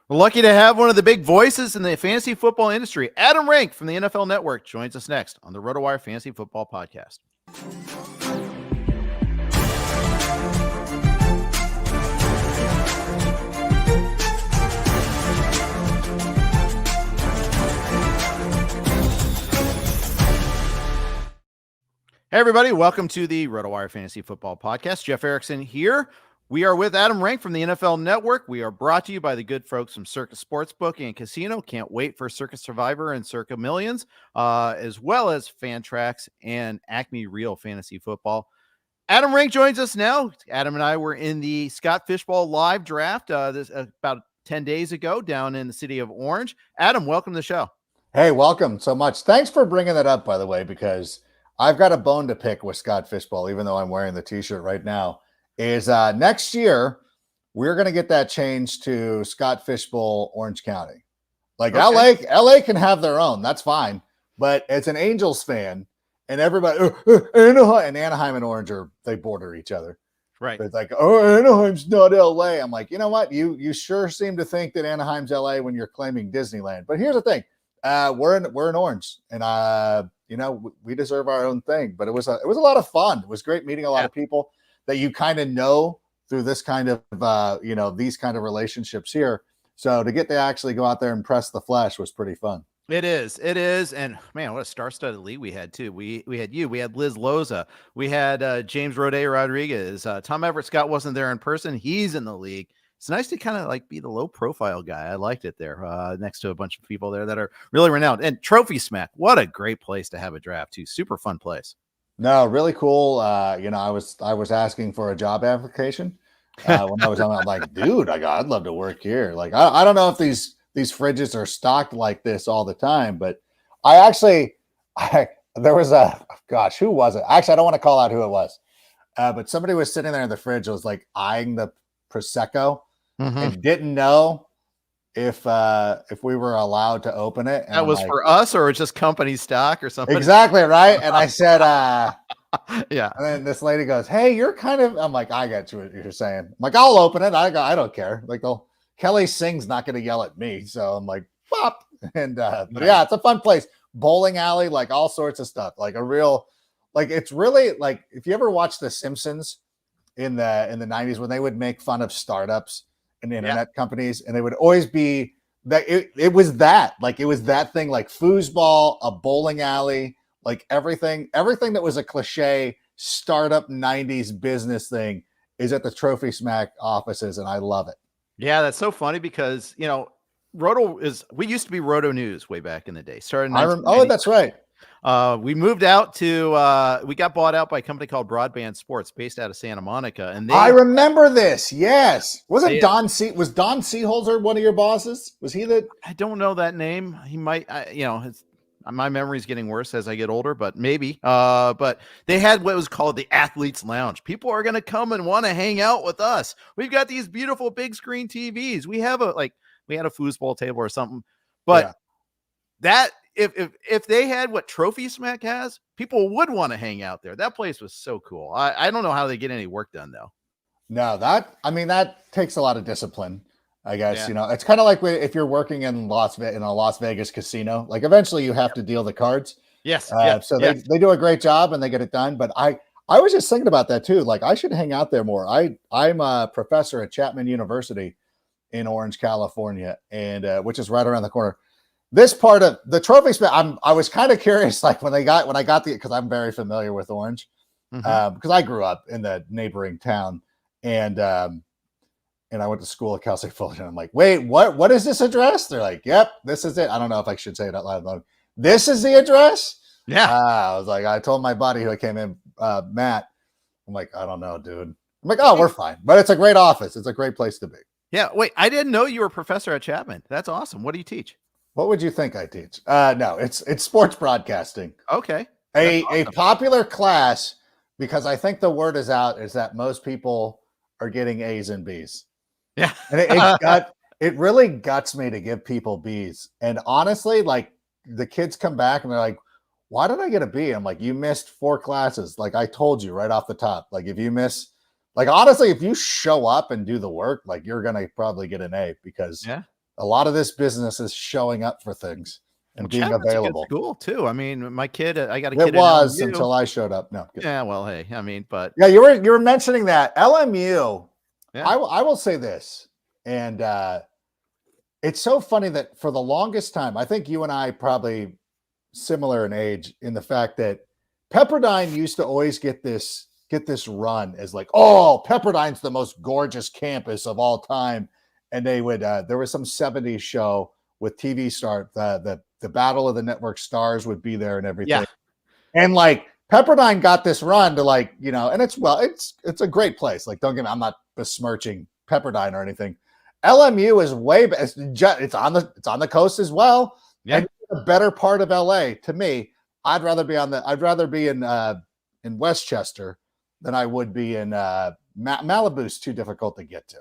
We're lucky to have one of the big voices in the fantasy football industry. Adam Rank from the NFL Network joins us next on the RotoWire Fantasy Football Podcast. Hey, everybody. Welcome to the RotoWire Fantasy Football Podcast. Jeff Erickson here. We are with Adam Rank from the NFL Network. We are brought to you by the good folks from Circa Sportsbook and Casino. Can't wait for Circa Survivor and Circa Millions, as well as Fantrax and ACME Real Fantasy Football. Adam Rank joins us now. Adam and I were in the Scott Fishbowl live draft about 10 days ago down in the city of Orange. Adam, welcome to the show. Hey, welcome so much. Thanks for bringing that up, by the way, because I've got a bone to pick with Scott Fishbowl, even though I'm wearing the t-shirt right now. Is next year we're going to get that changed to Scott Fishbowl Orange County. Like okay. LA can have their own, that's fine, but as an Angels fan and everybody Anaheim and Orange they border each other, right? It's like, oh, Anaheim's not LA. I'm like, you know what, you sure seem to think that Anaheim's LA when you're claiming Disneyland. But here's the thing, we're in Orange, and we deserve our own thing. But it was a lot of fun. It was great meeting a lot of people that you kind of know through this kind of, these kind of relationships here. So to get to actually go out there and press the flesh was pretty fun. It is. And man, what a star-studded league we had too. We had Liz Loza, we had James Roday Rodriguez, Tom Everett Scott wasn't there in person. He's in the league. It's nice to kind of like be the low profile guy. I liked it there next to a bunch of people there that are really renowned. And Trophy Smack, what a great place to have a draft too. Super fun place. No, really cool. I was asking for a job application when I was on. I'm like, dude, I'd love to work here. Like, I don't know if these fridges are stocked like this all the time, but there was who was it? Actually, I don't want to call out who it was, but somebody was sitting there in the fridge, was like eyeing the Prosecco and didn't know if we were allowed to open it. And that was for us, or it's just company stock or something. Exactly right. And I said, yeah. And then this lady goes, "Hey, you're kind of." I'm like, "I get what you're saying." I'm like, "I'll open it." I don't care. Like, Kelly Singh's not going to yell at me, so I'm like, "Pop." And but yeah, it's a fun place. Bowling alley, like all sorts of stuff. Like a real, like it's really like if you ever watched The Simpsons in the 90s when they would make fun of startups and internet companies, and they would always be that it was that thing, like foosball, a bowling alley, like everything that was a cliche startup 90s business thing is at the Trophy Smack offices, and I love it. Yeah, that's so funny because we used to be Roto News way back in the day. That's right. We moved out to we got bought out by a company called Broadband Sports based out of Santa Monica, and I remember this. Yes, was Don Seeholzer one of your bosses? Was he the? I don't know that name. He might. My memory's getting worse as I get older, but maybe. But they had what was called the Athletes Lounge. People are going to come and want to hang out with us. We've got these beautiful big screen TVs. We had a foosball table or something, but that. If they had what Trophy Smack has, people would want to hang out there. That place was so cool. I don't know how they get any work done though. No, that takes a lot of discipline, I guess. Yeah. It's kind of like if you're working in a Las Vegas casino, like eventually you have to deal the cards. Yes. They do a great job and they get it done. But I was just thinking about that too. Like I should hang out there more. I'm a professor at Chapman University in Orange, California, and which is right around the corner. This part of the Trophy Smack, I was kind of curious, like when I got because I'm very familiar with Orange, because I grew up in the neighboring town, and I went to school at Cal State Fullerton. I'm like, wait, what is this address? They're like, yep, this is it. I don't know if I should say it out loud. This is the address? Yeah. I was like, I told my buddy who came in, Matt, I'm like, I don't know, dude. I'm like, oh, we're fine. But it's a great office. It's a great place to be. Yeah. Wait, I didn't know you were a professor at Chapman. That's awesome. What do you teach? What would you think I teach? No, it's sports broadcasting. Okay. A popular class, because I think the word is out, is that most people are getting A's and B's. Yeah. And it really guts me to give people B's. And honestly, like the kids come back and they're like, why did I get a B? I'm like, you missed 4 classes. Like I told you right off the top. Like if you miss, like honestly, if you show up and do the work, like you're going to probably get an A because a lot of this business is showing up for things and being available. A good school too. I mean, my kid, I got a It kid. was in until I showed up. No. Good. Yeah. Well, hey, I mean, but yeah, you were mentioning that LMU. Yeah. I will say this, and it's so funny that for the longest time, I think you and I probably similar in age in the fact that Pepperdine used to always get this run as like, oh, Pepperdine's the most gorgeous campus of all time. And they would there was some 70s show with TV star the Battle of the Network Stars would be there and everything. Yeah. And like Pepperdine got this run to like, and it's a great place. Like, don't get me, I'm not besmirching Pepperdine or anything. LMU is it's on the coast as well. Yeah. And the better part of LA to me, I'd rather be in Westchester than I would be in Malibu's too difficult to get to.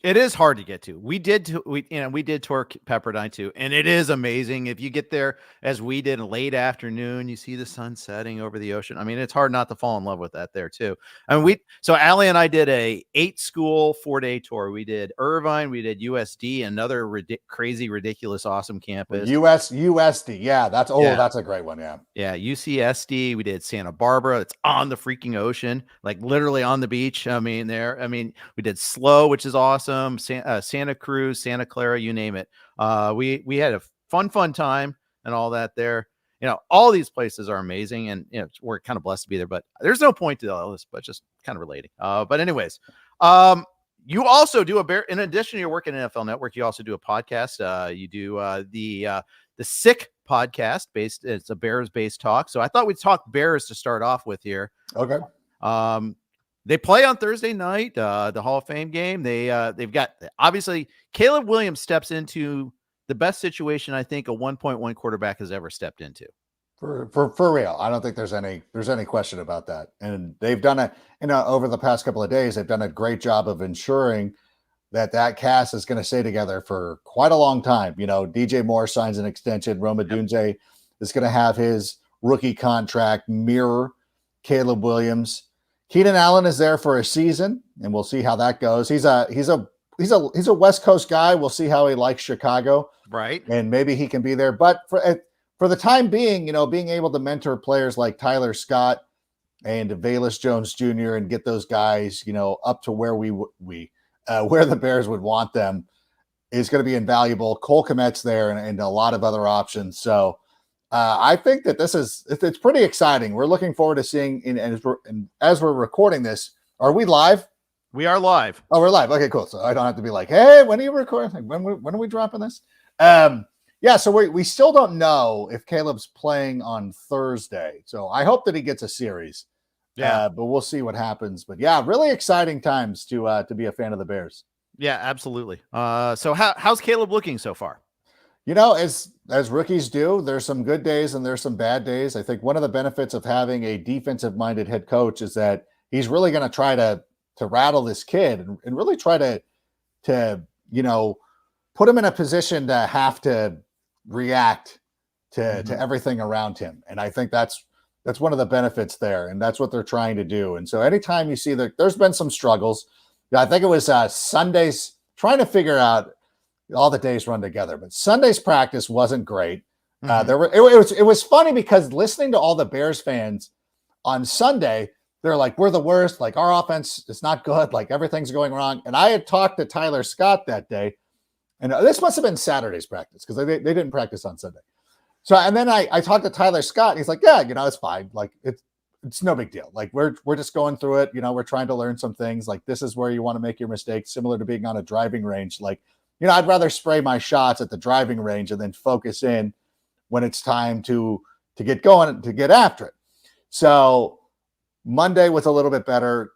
It is hard to get to. We did tour Pepperdine too, and it is amazing. If you get there as we did in late afternoon, you see the sun setting over the ocean. I mean, it's hard not to fall in love with that there too. I mean, so Allie and I did a 8-school 4-day tour. We did Irvine, we did USD, another crazy, ridiculous, awesome campus. USD, yeah, that's a great one, yeah. Yeah, UCSD. We did Santa Barbara. It's on the freaking ocean, like literally on the beach. I mean, we did SLO, which is awesome. Santa Cruz, Santa Clara, you name it. We had a fun time and all that there. All these places are amazing, and we're kind of blessed to be there. But there's no point to all this, but just kind of relating. But anyways, you also do in addition to your work at NFL Network, you also do a podcast. You do the Sick podcast it's a Bears-based talk. So I thought we'd talk Bears to start off with here. Okay. They play on Thursday night, the Hall of Fame game. They've got, obviously, Caleb Williams steps into the best situation I think a 1.1 quarterback has ever stepped into. For real. I don't think there's any question about that. And they've done it, over the past couple of days, they've done a great job of ensuring that cast is going to stay together for quite a long time. DJ Moore signs an extension. Odunze is going to have his rookie contract mirror Caleb Williams. Keenan Allen is there for a season, and we'll see how that goes. He's a West Coast guy. We'll see how he likes Chicago, right? And maybe he can be there. But for the time being, being able to mentor players like Tyler Scott and Velus Jones Jr. and get those guys, up to where where the Bears would want them is going to be invaluable. Cole Kmet's there and a lot of other options. So I think that it's pretty exciting. We're looking forward to seeing, as we're recording this, are we live? We are live. Oh, we're live. Okay, cool. So I don't have to be like, hey, when are you recording? When are we dropping this? Yeah, so we still don't know if Caleb's playing on Thursday. So I hope that he gets a series. Yeah, but we'll see what happens. But yeah, really exciting times to be a fan of the Bears. Yeah, absolutely. So how's Caleb looking so far? As rookies do, there's some good days and there's some bad days. I think one of the benefits of having a defensive-minded head coach is that he's really going to try to rattle this kid and really try to put him in a position to have to react to everything around him. And I think that's one of the benefits there, and that's what they're trying to do. And so anytime you see that there's been some struggles, I think it was Sundays trying to figure out all the days run together, but Sunday's practice wasn't great. It was funny because listening to all the Bears fans on Sunday, they're like, we're the worst. Like, our offense is not good. Like, everything's going wrong. And I had talked to Tyler Scott that day, and this must have been Saturday's practice because they didn't practice on Sunday. So, and then I talked to Tyler Scott, and he's like, yeah, it's fine. Like, it's no big deal. Like, we're just going through it. We're trying to learn some things. Like, this is where you want to make your mistakes, similar to being on a driving range. Like, I'd rather spray my shots at the driving range and then focus in when it's time to get going, to get after it. So Monday was a little bit better.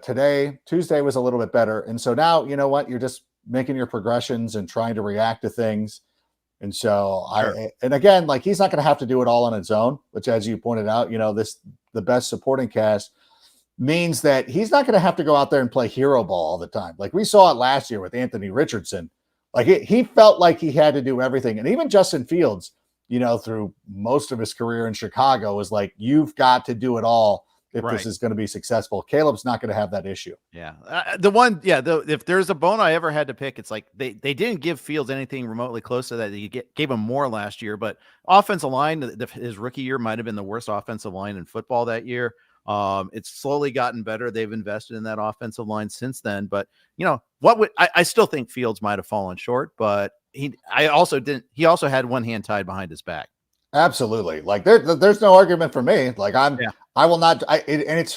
Tuesday was a little bit better. And so now, you know what? You're just making your progressions and trying to react to things. And so and again, like, he's not going to have to do it all on his own, which, as you pointed out, the best supporting cast means that he's not going to have to go out there and play hero ball all the time. Like we saw it last year with Anthony Richardson. Like he felt like he had to do everything. And even Justin Fields, through most of his career in Chicago, was like, you've got to do it all if this is going to be successful. Caleb's not going to have that issue. Yeah. If there's a bone I ever had to pick, it's like they didn't give Fields anything remotely close to that. They gave him more last year, but offensive line, his rookie year might have been the worst offensive line in football that year. It's slowly gotten better. They've invested in that offensive line since then, but I still think Fields might have fallen short, but he also had one hand tied behind his back. Absolutely. Like there's no argument for me. Like I will not, and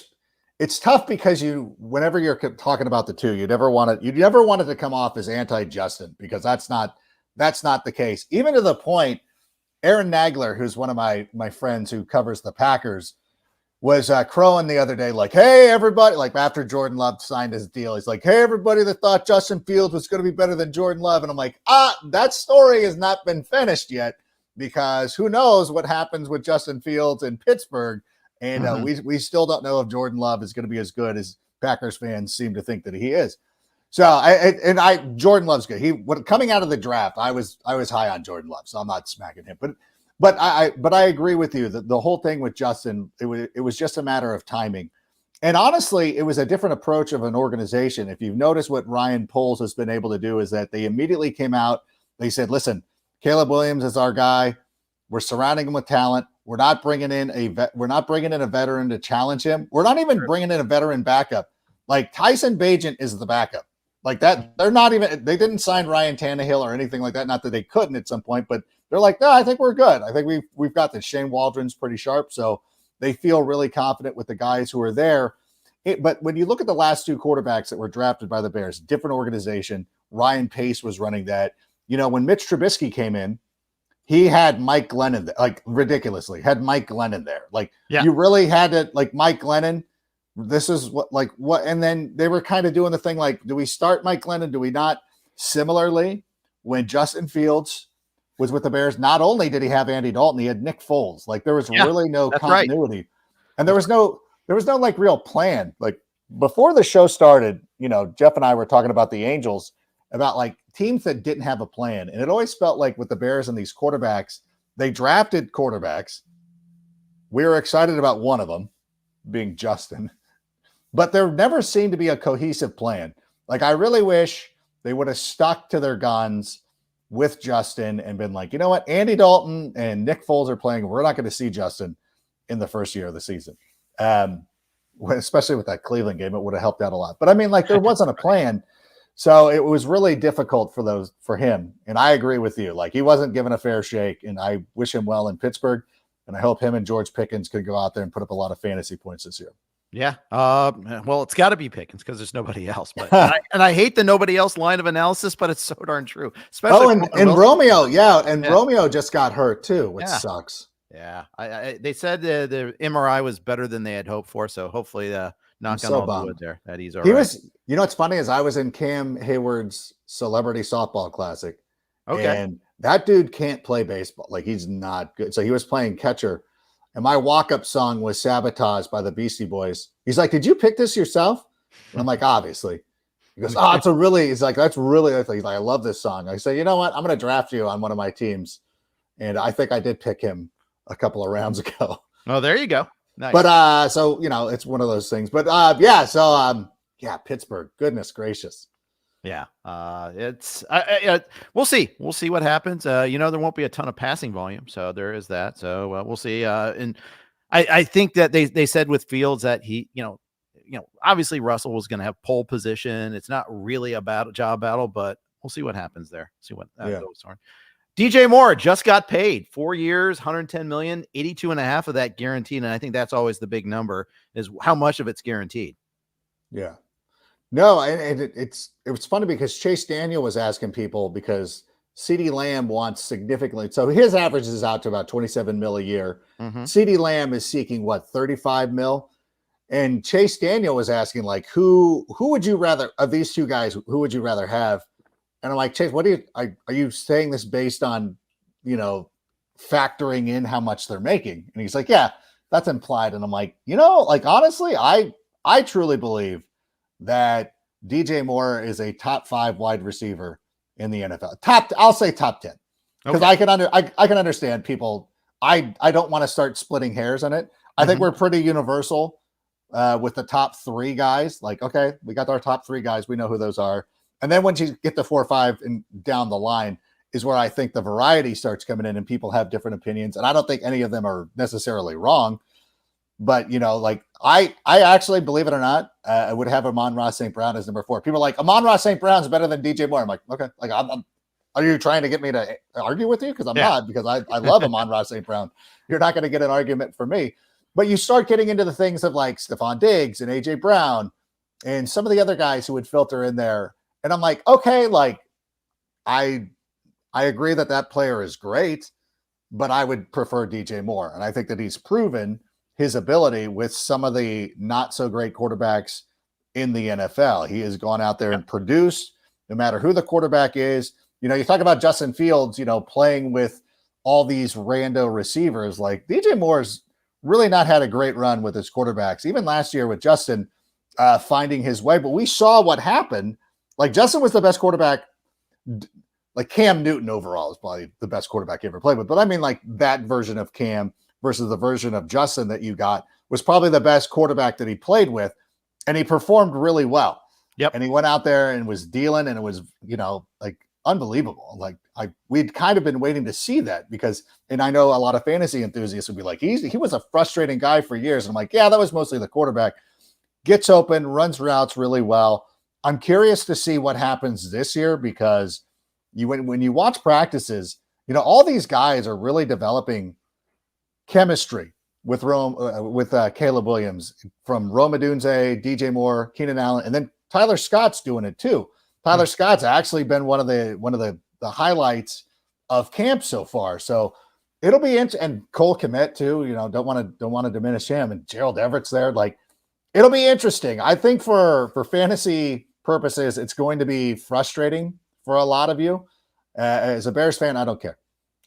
it's tough because whenever you're talking about the two, you never want it to come off as anti-Justin, because that's not the case. Even to the point, Aaron Nagler, who's one of my friends who covers the Packers, was crowing the other day, like, hey, everybody, like after Jordan Love signed his deal, he's like, hey, everybody that thought Justin Fields was going to be better than Jordan Love. And I'm like, that story has not been finished yet, because who knows what happens with Justin Fields in Pittsburgh. And we still don't know if Jordan Love is going to be as good as Packers fans seem to think that he is. So Jordan Love's good. Coming out of the draft, I was high on Jordan Love, so I'm not smacking him. But I agree with you that the whole thing with Justin, it was just a matter of timing. And honestly, it was a different approach of an organization. If you've noticed what Ryan Poles has been able to do, is that they immediately came out, they said, listen, Caleb Williams is our guy. We're surrounding him with talent. We're not bringing in a veteran to challenge him. We're not even bringing in a veteran backup. Like Tyson Bagent is the backup. Like that, they didn't sign Ryan Tannehill or anything like that. Not that they couldn't at some point, but they're like, no, I think we're good. I think we've got this. Shane Waldron's pretty sharp, so they feel really confident with the guys who are there. But when you look at the last two quarterbacks that were drafted by the Bears, different organization. Ryan Pace was running that. When Mitch Trubisky came in, he had Mike Glennon, like ridiculously, had Mike Glennon there. Like you really had to, like Mike Glennon. This is what, and then they were kind of doing the thing like, do we start Mike Glennon? Do we not? Similarly, when Justin Fields was with the Bears, not only did he have Andy Dalton, he had Nick Foles. Like there was really no continuity, right. And there was no like real plan. Like before the show started, Jeff and I were talking about the Angels, about like teams that didn't have a plan. And it always felt like with the Bears and these quarterbacks, they drafted quarterbacks. We were excited about one of them being Justin, but there never seemed to be a cohesive plan. Like I really wish they would have stuck to their guns with Justin and been like, you know what, Andy Dalton and Nick Foles are playing. We're not going to see Justin in the first year of the season. Especially with that Cleveland game, it would have helped out a lot. But I mean, like there wasn't a plan. So it was really difficult for him. And I agree with you. Like he wasn't given a fair shake, and I wish him well in Pittsburgh. And I hope him and George Pickens could go out there and put up a lot of fantasy points this year. Yeah. Well, it's got to be Pickens because there's nobody else. But I hate the nobody else line of analysis, but it's so darn true. Especially and Romeo, Romeo just got hurt too, which sucks. Yeah. They said the MRI was better than they had hoped for, so hopefully knock on all the wood there that he's all right. What's funny is I was in Cam Hayward's Celebrity Softball Classic. Okay. And that dude can't play baseball. Like he's not good. So he was playing catcher. And my walk-up song was Sabotage by the Beastie Boys. He's like, did you pick this yourself? And I'm like, obviously. He goes, that's really, he's like, I love this song. I say, you know what? I'm going to draft you on one of my teams. And I think I did pick him a couple of rounds ago. Oh, there you go. Nice. But, so, it's one of those things. But, Pittsburgh, goodness gracious. Yeah. We'll see. We'll see what happens. There won't be a ton of passing volume. So there is that. So we'll see. And I think that they said with Fields that he, obviously Russell was going to have pole position. It's not really a job battle, but we'll see what happens there. See what goes on. DJ Moore just got paid 4 years, $110 million, 82.5 of that guaranteed. And I think that's always the big number, is how much of it's guaranteed. Yeah. No, and it was funny because Chase Daniel was asking people, because CeeDee Lamb wants significantly. So his average is out to about 27 mil a year. Mm-hmm. CeeDee Lamb is seeking 35 mil. And Chase Daniel was asking, like, who would you rather, of these two guys, who would you rather have? And I'm like, Chase, are you saying this based on, factoring in how much they're making? And he's like, yeah, that's implied. And I'm like, honestly, I truly believe that DJ Moore is a top 5 wide receiver in the NFL. I'll say top 10, because I can understand people. I don't want to start splitting hairs on it. I think we're pretty universal with the top 3 guys. Like, okay, we got our top 3 guys. We know who those are. And then once you get to 4 or 5 and down the line is where I think the variety starts coming in and people have different opinions. And I don't think any of them are necessarily wrong. But, like I actually, believe it or not, I would have Amon-Ra St. Brown as number 4. People are like, Amon-Ra St. Brown's better than DJ Moore. I'm like, okay, like are you trying to get me to argue with you? Because I'm not, because I love Amon-Ra St. Brown. You're not going to get an argument from me. But you start getting into the things of like Stephon Diggs and AJ Brown and some of the other guys who would filter in there. And I'm like, okay, like I agree that player is great, but I would prefer DJ Moore. And I think that he's proven his ability with some of the not so great quarterbacks in the NFL. He has gone out there and produced no matter who the quarterback is. You talk about Justin Fields, playing with all these rando receivers. Like DJ Moore's really not had a great run with his quarterbacks. Even last year with Justin finding his way. But we saw what happened. Like Justin was the best quarterback. Like Cam Newton overall is probably the best quarterback he ever played with. But I mean, like that version of Cam versus the version of Justin that you got was probably the best quarterback that he played with. And he performed really well. Yep. And he went out there and was dealing, and it was, like unbelievable. Like we'd kind of been waiting to see that because, and I know a lot of fantasy enthusiasts would be like, he was a frustrating guy for years. And I'm like, yeah, that was mostly the quarterback. Gets open, runs routes really well. I'm curious to see what happens this year because when you watch practices, all these guys are really developing chemistry with Caleb Williams, from Rome Odunze, DJ Moore, Keenan Allen, and then Tyler Scott's doing it too. Tyler Scott's actually been one of the highlights of camp so far. So it'll be interesting. And Cole Kmet too. Don't want to diminish him. And Gerald Everett's there. Like it'll be interesting. I think for fantasy purposes, it's going to be frustrating for a lot of you. As a Bears fan, I don't care.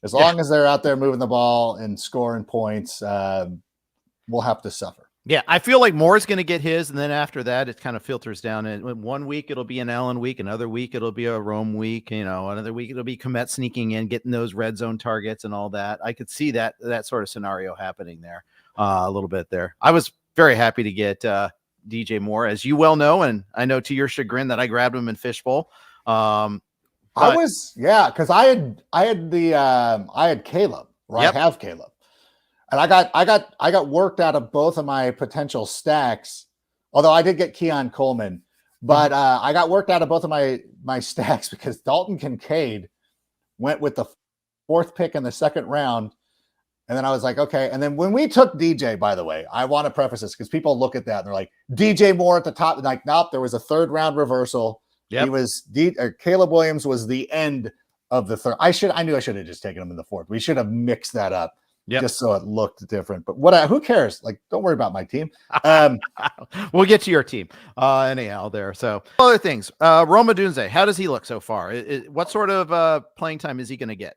As long as they're out there moving the ball and scoring points, we'll have to suffer. Yeah, I feel like Moore's going to get his, and then after that, it kind of filters down. And 1 week it'll be an Allen week, another week it'll be a Rome week, another week it'll be Kmet sneaking in, getting those red zone targets and all that. I could see that sort of scenario happening there a little bit there. I was very happy to get DJ Moore, as you well know, and I know to your chagrin that I grabbed him in Fishbowl. Because I had Caleb, or I have Caleb. And I got worked out of both of my potential stacks, although I did get Keon Coleman, but I got worked out of both of my stacks because Dalton Kincaid went with the 4th pick in the 2nd round. And then I was like, okay. And then when we took DJ, by the way, I want to preface this because people look at that and they're like, DJ Moore at the top. Like, nope, there was a 3rd round reversal. Yep. He was Caleb Williams was the end of the 3rd. I knew I should have just taken him in the 4th. We should have mixed that up. Yep. Just so it looked different. But who cares? Like, don't worry about my team. We'll get to your team anyhow there. So other things. Rome Odunze, how does he look so far? What sort of playing time is he going to get?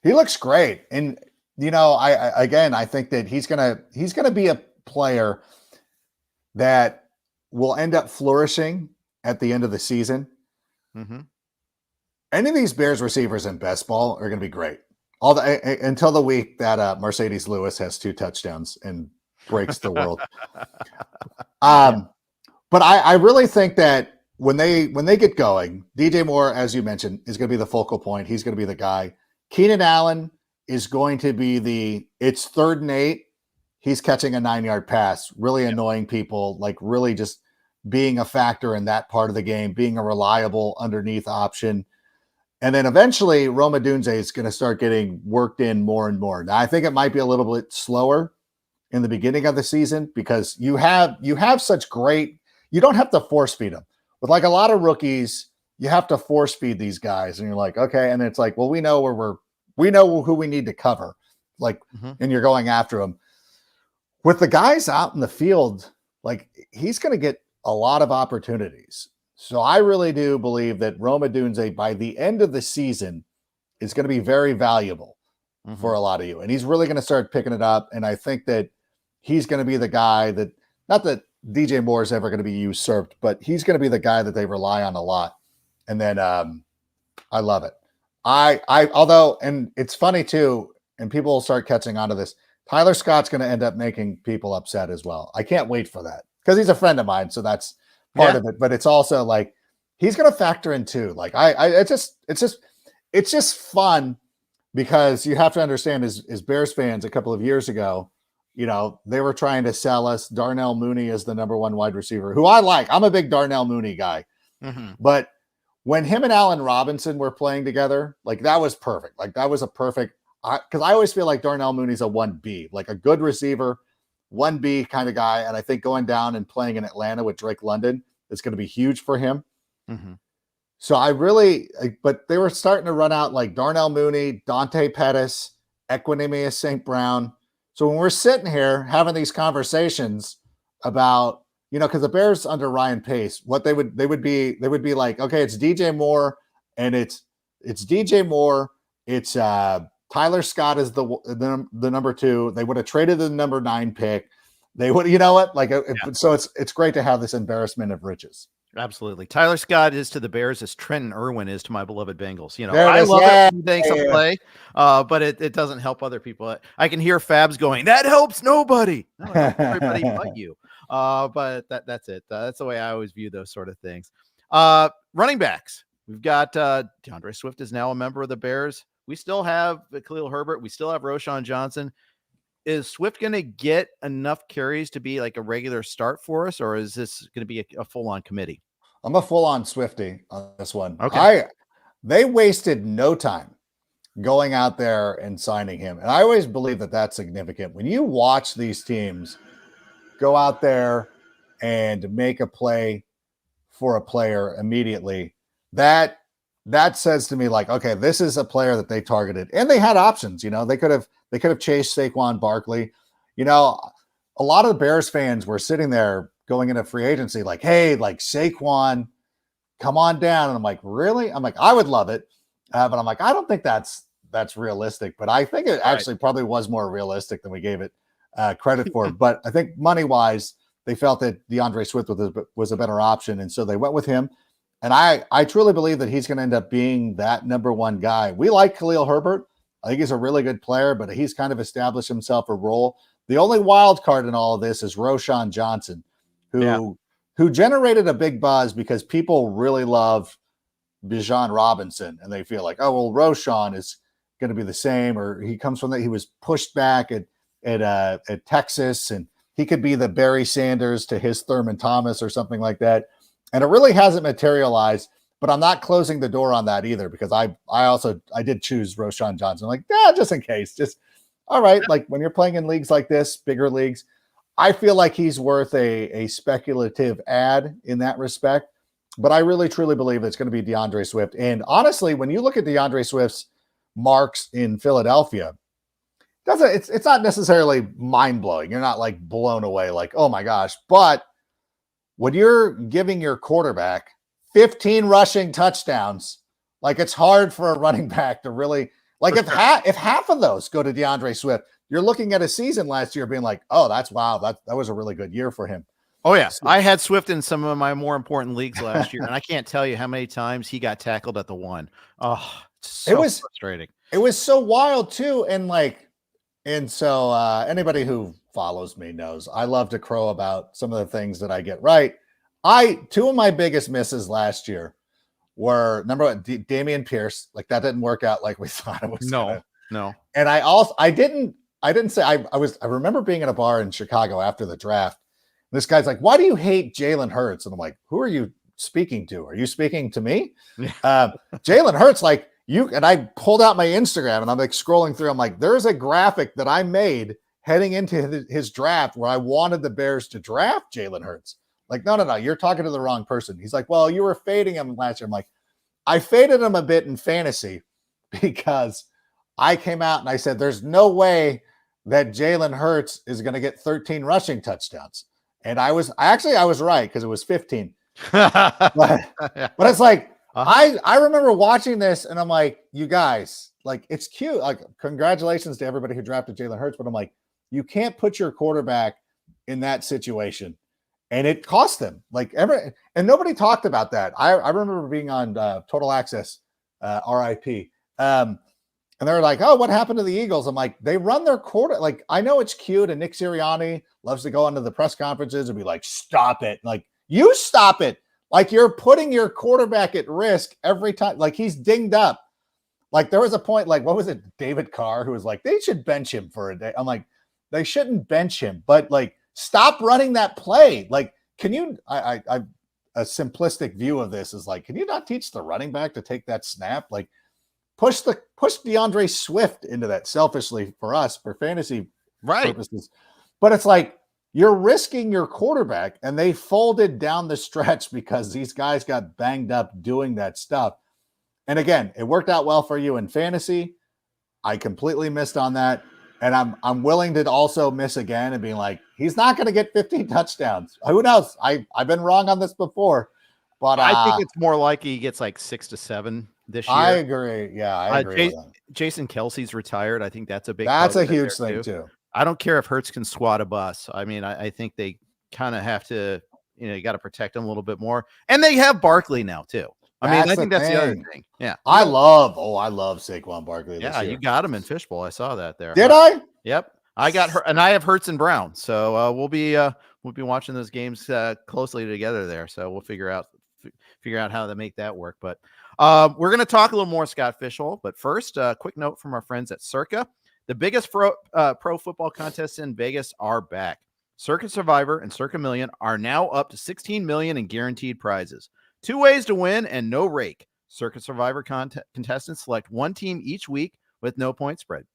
He looks great. And, I think that he's gonna be a player that will end up flourishing at the end of the season. Mm-hmm. Any of these Bears receivers in best ball are going to be great. Until the week that Mercedes Lewis has 2 touchdowns and breaks the world. But I really think that when they get going, DJ Moore, as you mentioned, is going to be the focal point. He's going to be the guy. Keenan Allen is going to be it's 3rd and 8. He's catching a 9-yard pass, really annoying people, like really just being a factor in that part of the game, being a reliable underneath option. And then eventually Rome Odunze is going to start getting worked in more and more. Now, I think it might be a little bit slower in the beginning of the season because you have such great, you don't have to force feed them. With like a lot of rookies, you have to force feed these guys. And you're like, okay. And it's like, well, we know who we need to cover. Like, and you're going after them. With the guys out in the field, like he's going to get a lot of opportunities. So I really do believe that Rome Odunze by the end of the season is going to be very valuable for a lot of you. And he's really going to start picking it up. And I think that he's going to be the guy that, not that DJ Moore is ever going to be usurped, but he's going to be the guy that they rely on a lot. And then I love it. Although, and it's funny too, and people will start catching on to this, Tyler Scott's going to end up making people upset as well. I can't wait for that because he's a friend of mine. So that's part of it. But it's also like, he's going to factor in too. Like it's just fun because you have to understand as Bears fans a couple of years ago, you know, they were trying to sell us Darnell Mooney as the number one wide receiver, who I like. I'm a big Darnell Mooney guy. But when him and Allen Robinson were playing together, like that was perfect. Like that was a perfect, because I always feel like Darnell Mooney's a 1B, like a good receiver, 1B kind of guy. And I think going down and playing in Atlanta with Drake London is going to be huge for him. So but they were starting to run out like Darnell Mooney, Dante Pettis, Equinemius St. Brown. So when we're sitting here having these conversations about, you know, because the Bears under Ryan Pace, what they would be like, okay, it's DJ Moore and it's DJ Moore, it's Tyler Scott is the number 2. They would have traded the number 9 pick. They would, you know what, like, so it's great to have this embarrassment of riches. Absolutely. Tyler Scott is to the Bears as Trenton Irwin is to my beloved Bengals. You know, I love it. He makes a play, but it doesn't help other people. I can hear Fabs going, that helps nobody. No, it helps everybody but you. But that's it. That's the way I always view those sort of things. Running backs. We've got DeAndre Swift is now a member of the Bears. We still have Khalil Herbert. We still have Roschon Johnson. Is Swift going to get enough carries to be like a regular start for us, or is this going to be a full-on committee? I'm a full-on Swiftie on this one. Okay. They wasted no time going out there and signing him. And I always believe that that's significant. When you watch these teams go out there and make a play for a player immediately, that says to me like, okay, this is a player that they targeted, and they had options. You know, they could have chased Saquon Barkley. You know, a lot of the Bears fans were sitting there going into free agency like, hey, like Saquon, come on down. And I'm like, really? I'm like, I would love it. But I'm like, I don't think that's realistic. But I think it actually probably was more realistic than we gave it credit for. But I think money-wise, they felt that DeAndre Swift was a better option. And so they went with him. And I truly believe that he's going to end up being that number 1 guy. We like Khalil Herbert. I think he's a really good player, but he's kind of established himself a role. The only wild card in all of this is Roschon Johnson, who generated a big buzz because people really love Bijan Robinson, and they feel like, oh, well, Roschon is going to be the same, or he comes from that. He was pushed back at Texas, and he could be the Barry Sanders to his Thurman Thomas or something like that. And it really hasn't materialized, but I'm not closing the door on that either, because I did choose Roschon Johnson. Like, just in case, just all right. Like when you're playing in leagues like this, bigger leagues, I feel like he's worth a speculative ad in that respect. But I really truly believe it's going to be DeAndre Swift. And honestly, when you look at DeAndre Swift's marks in Philadelphia, it's not necessarily mind blowing. You're not like blown away, like, oh my gosh, but when you're giving your quarterback 15 rushing touchdowns, like it's hard for a running back to really like if half of those go to DeAndre Swift, you're looking at a season last year being like, oh, that was a really good year for him. Oh yeah. So, I had Swift in some of my more important leagues last year, and I can't tell you how many times he got tackled at the 1. Oh, it was frustrating. It was so wild too. And so anybody who follows me knows I love to crow about some of the things that I get right. Two of my biggest misses last year were number 1, Dameon Pierce. Like that didn't work out like we thought it was. No. And I didn't say I remember being at a bar in Chicago after the draft. This guy's like, why do you hate Jalen Hurts? And I'm like, who are you speaking to? Are you speaking to me? Jalen Hurts, like and I pulled out my Instagram and I'm like scrolling through. I'm like, there's a graphic that I made heading into his draft where I wanted the Bears to draft Jalen Hurts. Like, no, you're talking to the wrong person. He's like, well, you were fading him last year. I'm like, I faded him a bit in fantasy because I came out and I said, there's no way that Jalen Hurts is going to get 13 rushing touchdowns. And I was right because it was 15. but it's like, I remember watching this and I'm like, you guys, like, it's cute. Like, congratulations to everybody who drafted Jalen Hurts. But I'm like, you can't put your quarterback in that situation. And it cost them and nobody talked about that. I remember being on Total Access, RIP. And And they're like, oh, what happened to the Eagles? I'm like, they run their quarter. Like, I know it's cute. And Nick Sirianni loves to go into the press conferences and be like, stop it. Like, you stop it. Like, you're putting your quarterback at risk every time. Like, he's dinged up. Like, there was a point, like, what was it? David Carr, who was like, they should bench him for a day. I'm like, they shouldn't bench him, but like, stop running that play. Like, can you, a simplistic view of this is like, can you not teach the running back to take that snap? Like, push DeAndre Swift into that selfishly for us, for fantasy purposes. But it's like, you're risking your quarterback, and they folded down the stretch because these guys got banged up doing that stuff. And again, it worked out well for you in fantasy. I completely missed on that. And I'm willing to also miss again and being like, he's not going to get 15 touchdowns. Who knows? I've been wrong on this before, but I think it's more likely he gets like 6 to 7 this year. I agree. Yeah, I agree. Jason Kelsey's retired. I think that's a big. That's a huge thing too. I don't care if Hurts can squat a bus. I mean, I think they kind of have to, you got to protect him a little bit more. And they have Barkley now too. I think that's the other thing. Yeah. I love Saquon Barkley. Yeah, you got him in Fishbowl. I saw that there. Did I? Yep. I got her, and I have Hurts and Brown. So we'll be watching those games closely together there. So we'll figure out how to make that work. But we're going to talk a little more Scott Fishbowl. But first, a quick note from our friends at Circa. The biggest pro football contests in Vegas are back. Circa Survivor and Circa Million are now up to $16 million in guaranteed prizes. 2 ways to win and no rake. Circa Survivor contestants select one team each week with no point spread.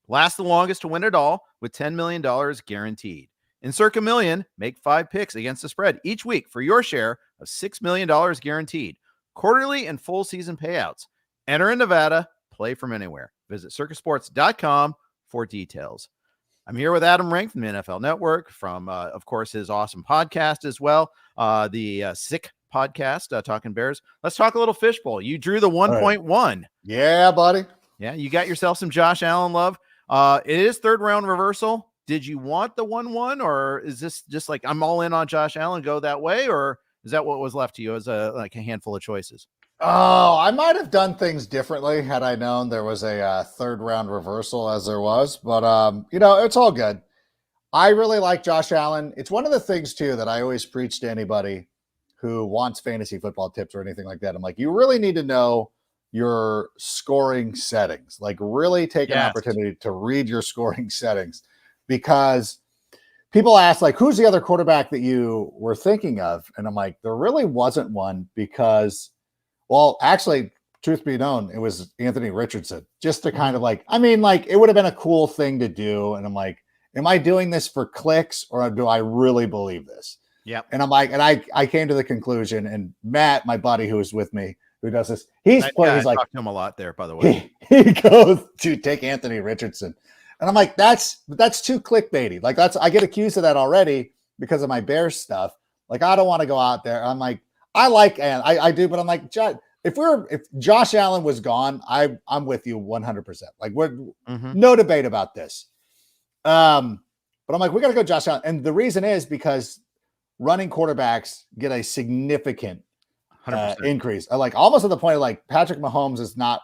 Last the longest to win it all with $10 million guaranteed. In Circa Million, make 5 picks against the spread each week for your share of $6 million guaranteed. Quarterly and full season payouts. Enter in Nevada, play from anywhere. Visit circasports.com for details. I'm here with Adam Rank from the NFL Network, from, of course, his awesome podcast as well, the Sick podcast, Talking Bears. Let's talk a little Fishbowl. You drew the 1.1. Right. Yeah, buddy. Yeah, you got yourself some Josh Allen love. It is third round reversal. Did you want the 1-1, or is this just like I'm all in on Josh Allen, go that way, or is that what was left to you as a handful of choices? Oh, I might have done things differently had I known there was a third round reversal as there was, but it's all good. I really like Josh Allen. It's one of the things too that I always preach to anybody who wants fantasy football tips or anything like that. I'm like, you really need to know your scoring settings. Like, really take an opportunity to read your scoring settings, because people ask, like, who's the other quarterback that you were thinking of? And I'm like, there really wasn't one, because, well, actually, truth be known, it was Anthony Richardson, just to kind of it would have been a cool thing to do. And I'm like, am I doing this for clicks, or do I really believe this? Yeah. And I'm like, and I came to the conclusion, and Matt, my buddy who was with me, who does this, he's like, talked to him a lot there, by the way. He goes to take Anthony Richardson. And I'm like, that's too clickbaity. Like, I get accused of that already because of my Bears stuff. Like, I don't want to go out there. I'm like, I do, but I'm like, if Josh Allen was gone, I'm with you 100%. Like, we're no debate about this. But I'm like, we got to go Josh Allen. And the reason is because running quarterbacks get a significant increase. Like, almost at the point of, like, Patrick Mahomes is not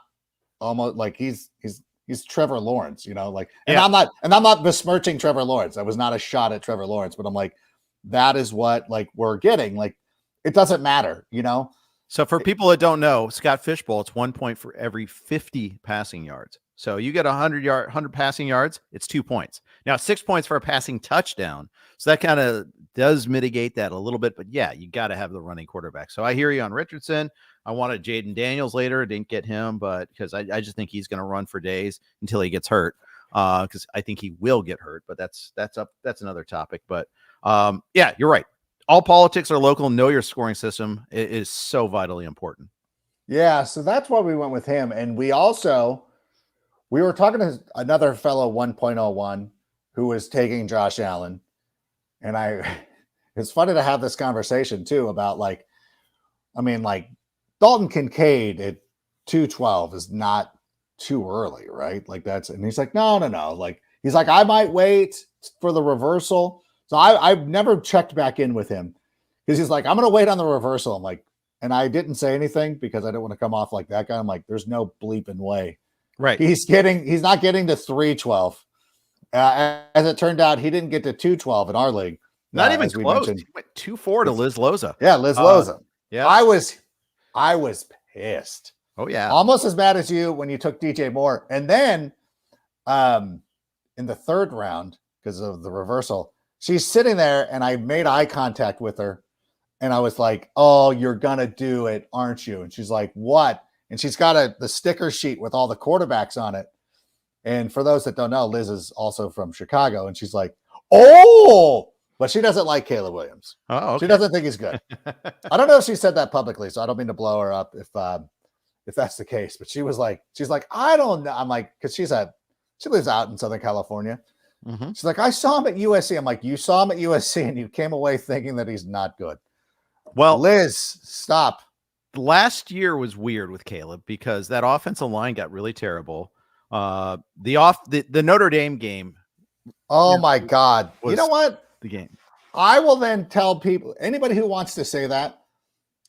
almost like he's Trevor Lawrence, and I'm not besmirching Trevor Lawrence. That was not a shot at Trevor Lawrence, but I'm like, that is what, like, we're getting. Like, it doesn't matter, So for people that don't know, Scott Fishbowl, it's 1 point for every 50 passing yards. So you get 100 passing yards, it's 2 points. Now 6 points for a passing touchdown. So that kind of does mitigate that a little bit, but yeah, you got to have the running quarterback. So I hear you on Richardson. I wanted Jayden Daniels later. Didn't get him, but because I just think he's going to run for days until he gets hurt. Because I think he will get hurt, but that's another topic. But yeah, you're right. All politics are local. Know your scoring system. It is so vitally important. Yeah, so that's why we went with him. And we were talking to another fellow 1.01 who was taking Josh Allen. And it's funny to have this conversation too about, like, Dalton Kincaid at 212 is not too early, right? Like, and he's like, no. Like, he's like, I might wait for the reversal. So I've never checked back in with him, because he's like, I'm going to wait on the reversal. I'm like, and I didn't say anything because I didn't want to come off like that guy. I'm like, there's no bleeping way Right. He's not getting to 312. As it turned out, he didn't get to 212 in our league. Not even as we close. mentioned. He went 2-4 to Liz Loza. Yeah, Liz Loza. Yeah. I was pissed. Oh yeah. Almost as bad as you when you took DJ Moore. And then in the third round, because of the reversal, she's sitting there and I made eye contact with her. And I was like, oh, you're going to do it, aren't you? And she's like, what? And she's got the sticker sheet with all the quarterbacks on it. And for those that don't know, Liz is also from Chicago. And she's like, oh, but she doesn't like Caleb Williams. Oh, okay. She doesn't think he's good. I don't know if she said that publicly, so I don't mean to blow her up if that's the case. But she's like, I don't know. I'm like, because she lives out in Southern California. Mm-hmm. She's like, I saw him at USC. I'm like, you saw him at USC and you came away thinking that he's not good. Well, Liz, stop. Last year was weird with Caleb because that offensive line got really terrible. The Notre Dame game. Oh my God. You know what? The game. I will then tell people, anybody who wants to say that,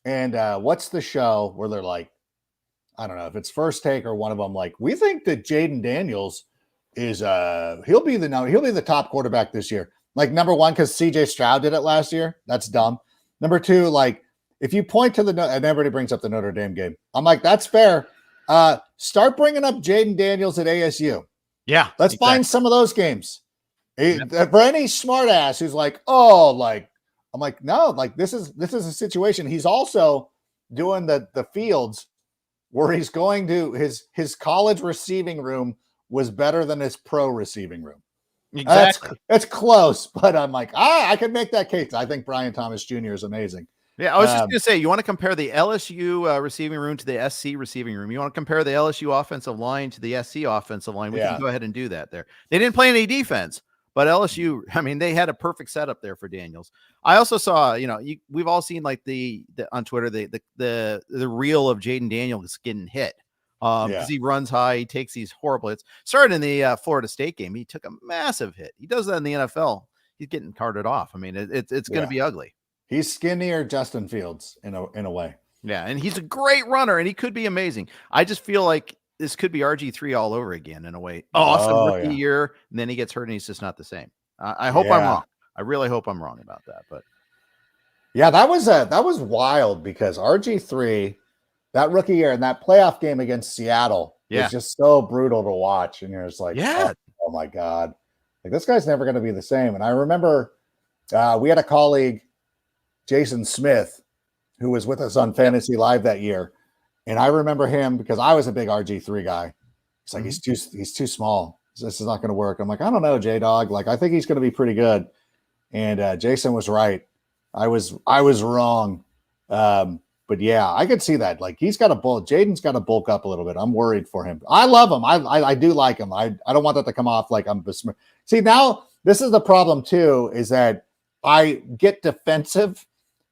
and what's the show where they're like, I don't know if it's First Take or one of them, like, we think that Jayden Daniels is he'll be the top quarterback this year. Like, number one, because CJ Stroud did it last year. That's dumb. Number two, like, if you point to and everybody brings up the Notre Dame game, I'm like, that's fair. Start bringing up Jayden Daniels at ASU. Yeah. Let's find some of those games. For any smart ass who's like, oh, like, I'm like, no, like, this is a situation. He's also doing the fields where he's going to his college receiving room was better than his pro receiving room. Exactly. It's close, but I'm like, I could make that case. I think Brian Thomas Jr. is amazing. Yeah, I was just going to say, you want to compare the LSU receiving room to the SC receiving room. You want to compare the LSU offensive line to the SC offensive line. We can go ahead and do that there. They didn't play any defense, but LSU, I mean, they had a perfect setup there for Daniels. I also saw, we've all seen like the on Twitter, the reel of Jayden Daniels getting hit. Because he runs high, he takes these horrible hits. Started in the Florida State game, he took a massive hit. He does that in the NFL. He's getting carted off. I mean, it's going to be ugly. He's skinnier Justin Fields in a way. Yeah, and he's a great runner, and he could be amazing. I just feel like this could be RG3 all over again in a way. Awesome rookie year, and then he gets hurt, and he's just not the same. I hope I'm wrong. I really hope I'm wrong about that. But yeah, that was wild because RG3. That rookie year and that playoff game against Seattle was just so brutal to watch. And you're just like, oh my God, like this guy's never going to be the same. And I remember we had a colleague, Jason Smith, who was with us on Fantasy Live that year. And I remember him because I was a big RG3 guy. He's like, he's too small. This is not going to work. I'm like, I don't know, J-Dog. Like, I think he's going to be pretty good. And Jason was right. I was wrong. But yeah, I could see that. Like he's got to bulk. Jayden's got to bulk up a little bit. I'm worried for him. I love him. I do like him. I don't want that to come off like I'm besmirched. See, now this is the problem too, is that I get defensive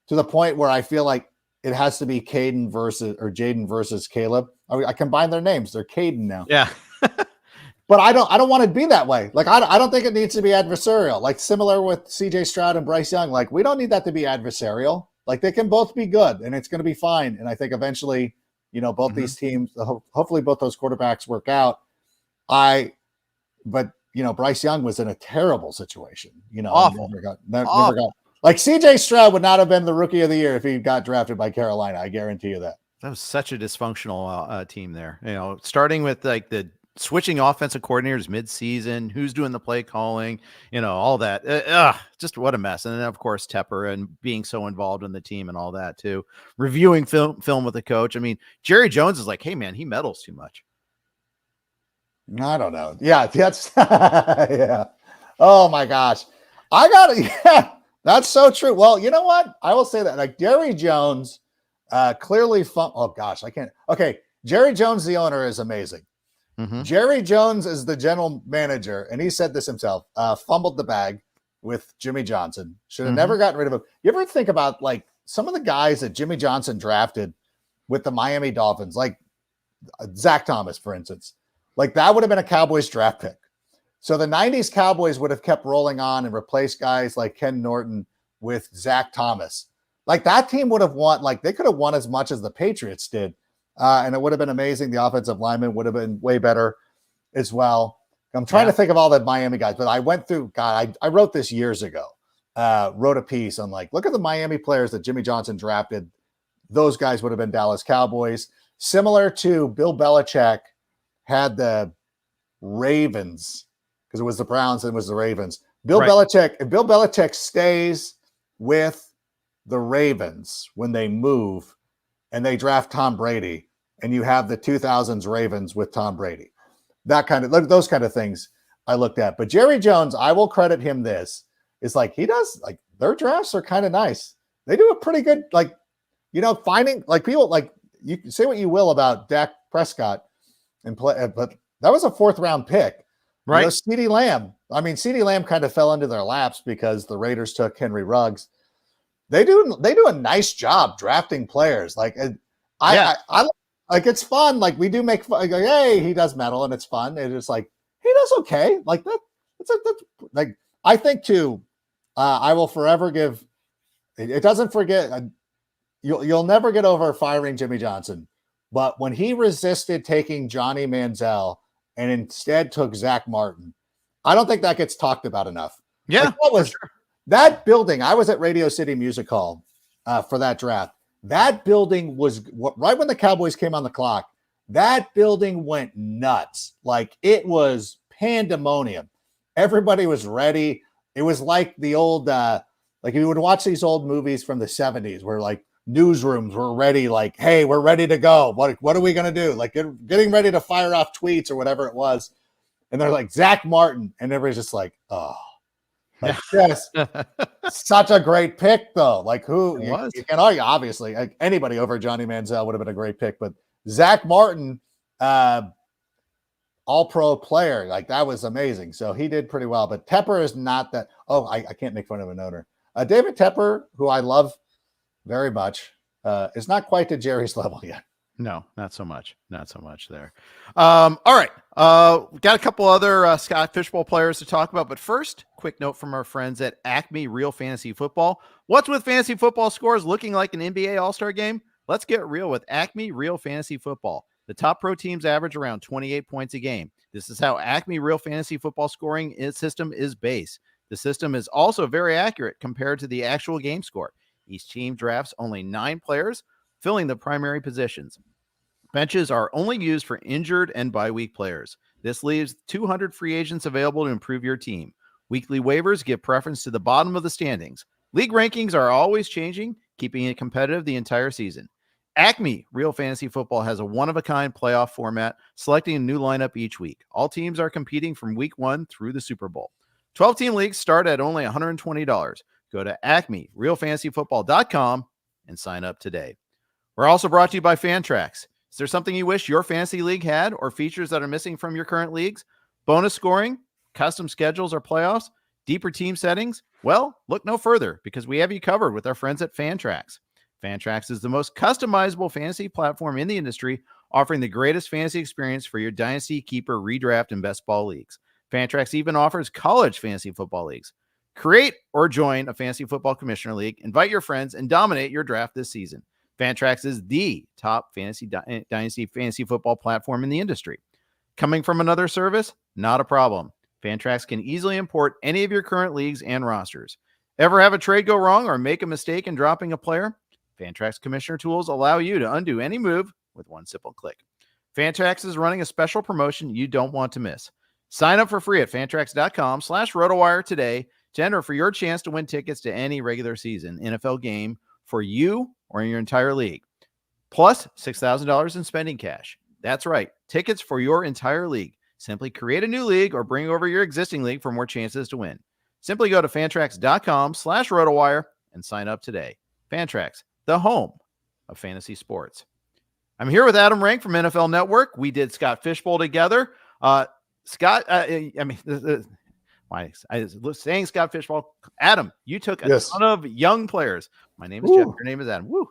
to the point where I feel like it has to be Jayden versus Caleb. I combine their names. They're Caden now. Yeah. But I don't want it to be that way. Like I don't think it needs to be adversarial. Like similar with CJ Stroud and Bryce Young. Like we don't need that to be adversarial. Like they can both be good and it's going to be fine. And I think eventually, both these teams, hopefully both those quarterbacks work out. But Bryce Young was in a terrible situation, awful. Never got like CJ Stroud would not have been the rookie of the year if he got drafted by Carolina. I guarantee you that. That was such a dysfunctional team there, starting with like the switching offensive coordinators mid-season, who's doing the play calling, all that. Just what a mess. And then, of course, Tepper and being so involved in the team and all that, too. Reviewing film with the coach. I mean, Jerry Jones is like, hey, man, he meddles too much. I don't know. Yeah, that's yeah. Oh, my gosh. That's so true. Well, you know what? I will say that. Like, Jerry Jones clearly oh, gosh, I can't. Okay, Jerry Jones, the owner, is amazing. Mm-hmm. Jerry Jones is the general manager, and he said this himself, fumbled the bag with Jimmy Johnson. Should have never gotten rid of him. You ever think about, like, some of the guys that Jimmy Johnson drafted with the Miami Dolphins, like Zach Thomas, for instance? Like, that would have been a Cowboys draft pick. So the 90s Cowboys would have kept rolling on and replaced guys like Ken Norton with Zach Thomas. Like, that team would have won. Like, they could have won as much as the Patriots did and it would have been amazing. The offensive lineman would have been way better as well. I'm trying to think of all the Miami guys, but I went through, God, I wrote this years ago, wrote a piece on like, look at the Miami players that Jimmy Johnson drafted. Those guys would have been Dallas Cowboys. Similar to Bill Belichick had the Ravens, because it was the Browns and it was the Ravens. Bill Belichick stays with the Ravens when they move and they draft Tom Brady, and you have the 2000s Ravens with Tom Brady. Those kind of things I looked at. But Jerry Jones, I will credit him this, is like he does, like their drafts are kind of nice. They do a pretty good, like, finding like people, like you say what you will about Dak Prescott and play, but that was a 4th round pick. Right. CeeDee Lamb. I mean, CeeDee Lamb kind of fell into their laps because the Raiders took Henry Ruggs. They do a nice job drafting players. Like I like, it's fun. Like we do make fun. Like, hey, he does metal and it's fun. And it's like, he does okay. Like that. That's like, I think too, I will forever give, it doesn't forget. You'll never get over firing Jimmy Johnson. But when he resisted taking Johnny Manziel and instead took Zach Martin, I don't think that gets talked about enough. Yeah. Like, that building? I was at Radio City Music Hall for that draft. That building was right when the Cowboys came on the clock. That building went nuts. Like it was pandemonium. Everybody was ready. It was like the old, like you would watch these old movies from the 70s where like newsrooms were ready. Like, hey, we're ready to go. What are we going to do? Like getting ready to fire off tweets or whatever it was. And they're like, Zach Martin. And everybody's just like, oh. Like, yes, such a great pick, though. Like, who you can argue, obviously, like anybody over Johnny Manziel would have been a great pick, but Zach Martin, all-pro player, like that was amazing. So he did pretty well. But Tepper is not that. Oh, I can't make fun of an owner. David Tepper, who I love very much, is not quite to Jerry's level yet. No, not so much. Not so much there. All right. Got a couple other Scott Fishbowl players to talk about, but first, quick note from our friends at ACME Real Fantasy Football. What's with fantasy football scores looking like an NBA All-Star game? Let's get real with ACME Real Fantasy Football. The top pro teams average around 28 points a game. This is how ACME Real Fantasy Football scoring system is based. The system is also very accurate compared to the actual game score. Each team drafts only 9 players, filling the primary positions. Benches are only used for injured and bye-week players. This leaves 200 free agents available to improve your team. Weekly waivers give preference to the bottom of the standings. League rankings are always changing, keeping it competitive the entire season. ACME Real Fantasy Football has a one-of-a-kind playoff format, selecting a new lineup each week. All teams are competing from week 1 through the Super Bowl. 12-team leagues start at only $120. Go to acmerealfantasyfootball.com and sign up today. We're also brought to you by Fantrax. Is there something you wish your fantasy league had, or features that are missing from your current leagues? Bonus scoring, custom schedules or playoffs, deeper team settings? Well, look no further, because we have you covered with our friends at Fantrax. Fantrax is the most customizable fantasy platform in the industry, offering the greatest fantasy experience for your dynasty, keeper, redraft, and best ball leagues. Fantrax even offers college fantasy football leagues. Create or join a fantasy football commissioner league, invite your friends, and dominate your draft this season. Fantrax is the top fantasy dynasty fantasy football platform in the industry. Coming from another service? Not a problem. Fantrax can easily import any of your current leagues and rosters. Ever have a trade go wrong or make a mistake in dropping a player? Fantrax Commissioner tools allow you to undo any move with one simple click. Fantrax is running a special promotion you don't want to miss. Sign up for free at fantrax.com/RotoWire today to enter for your chance to win tickets to any regular season NFL game for you or in your entire league, plus $6,000 in spending cash. That's right, tickets for your entire league. Simply create a new league or bring over your existing league for more chances to win. Simply go to fantrax.com/RotoWire and sign up today. Fantrax, the home of fantasy sports. I'm here with Adam Rank from NFL Network. We did Scott Fishbowl together. Scott, I was saying Scott Fishbowl. Adam, you took a ton of young players. My name is Jeff. Your name is Adam. Woo.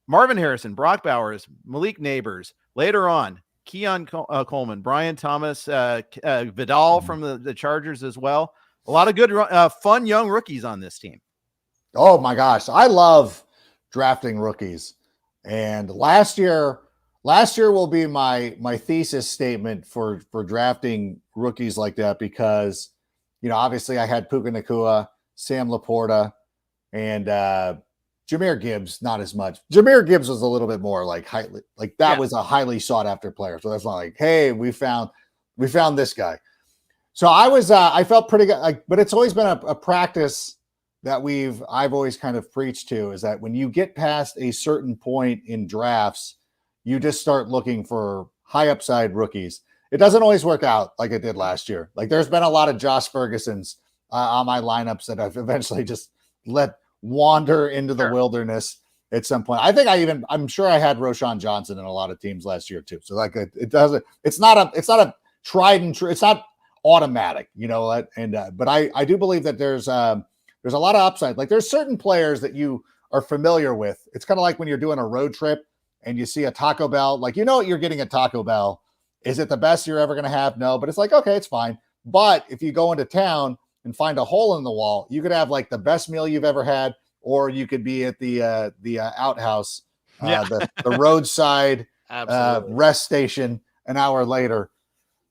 Marvin Harrison, Brock Bowers, Malik Nabers. Later on, Keon Coleman, Brian Thomas, Vidal from the Chargers as well. A lot of good, fun young rookies on this team. Oh my gosh, I love drafting rookies. And last year, last year will be my thesis statement for drafting rookies like that, because, obviously I had Puka Nacua, Sam Laporta, and Jahmyr Gibbs, not as much. Jahmyr Gibbs was a little bit more like was a highly sought after player. So that's not like, hey, we found this guy. So I felt pretty good. But it's always been a practice that I've always kind of preached to, is that when you get past a certain point in drafts, you just start looking for high upside rookies. It doesn't always work out like it did last year. Like, there's been a lot of Josh Fergusons on my lineups that I've eventually just let wander into the wilderness at some point. I'm sure I had Roshan Johnson in a lot of teams last year too. So like, it's not a tried and true. It's not automatic, but I do believe that there's a lot of upside. Like, there's certain players that you are familiar with. It's kind of like when you're doing a road trip and you see a Taco Bell, like, what you're getting at Taco Bell. Is it the best you're ever going to have? No, but it's like, okay, it's fine. But if you go into town and find a hole in the wall, you could have like the best meal you've ever had, or you could be at the outhouse, the roadside rest station an hour later.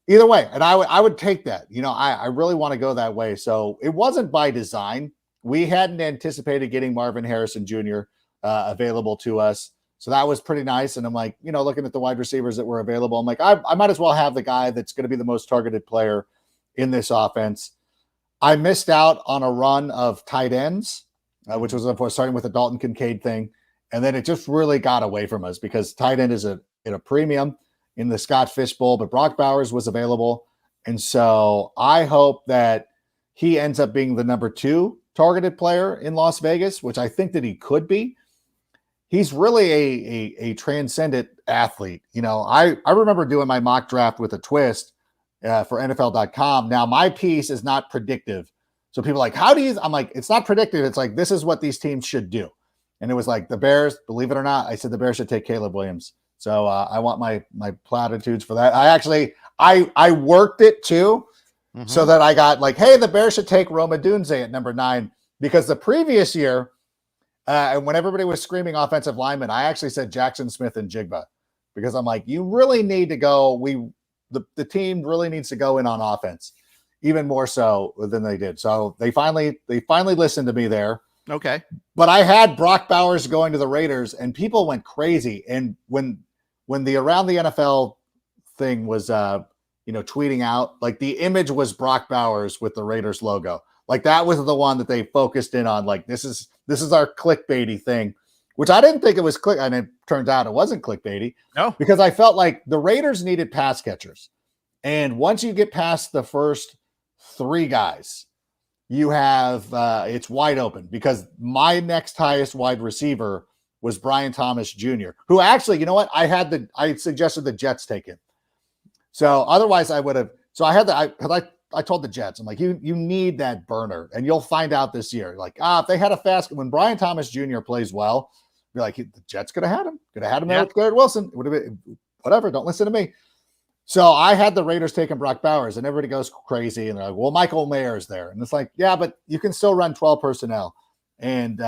Either way, and I would take that. I really want to go that way. So it wasn't by design. We hadn't anticipated getting Marvin Harrison Jr. Available to us. So that was pretty nice. And I'm like, looking at the wide receivers that were available, I'm like, I might as well have the guy that's going to be the most targeted player in this offense. I missed out on a run of tight ends, which was, of course, starting with the Dalton Kincaid thing. And then it just really got away from us, because tight end is at a premium in the Scott Fish Bowl, but Brock Bowers was available. And so I hope that he ends up being the number 2 targeted player in Las Vegas, which I think that he could be. He's really a transcendent athlete. I remember doing my mock draft with a twist for NFL.com. Now, my piece is not predictive. So people are like, I'm like, it's not predictive. It's like, this is what these teams should do. And it was like the Bears, believe it or not, I said the Bears should take Caleb Williams. So I want my platitudes for that. I worked it too, so that I got like, hey, the Bears should take Rome Odunze at number 9, because the previous year, and when everybody was screaming offensive lineman, I actually said Jackson Smith and Jigba, because I'm like, you really need to go. The team really needs to go in on offense, even more so than they did. So they finally listened to me there. Okay. But I had Brock Bowers going to the Raiders, and people went crazy. And when the Around the NFL thing was, tweeting out, like, the image was Brock Bowers with the Raiders logo. Like, that was the one that they focused in on. Like, this is our clickbaity thing, which I didn't think it was I mean, it turned out it wasn't clickbaity. No, because I felt like the Raiders needed pass catchers. And once you get past the first 3 guys, you have, it's wide open, because my next highest wide receiver was Brian Thomas Jr., who actually, you know what? I suggested the Jets take him. So otherwise I would have, so I had I told the Jets, I'm like, you need that burner, and you'll find out this year. Like, if they had a when Brian Thomas Jr. plays well, you're like, the Jets could have had him there with Garrett Wilson. It would have been whatever. Don't listen to me. So I had the Raiders taking Brock Bowers, and everybody goes crazy. And they're like, well, Michael Mayer's there. And it's like, yeah, but you can still run 12 personnel. And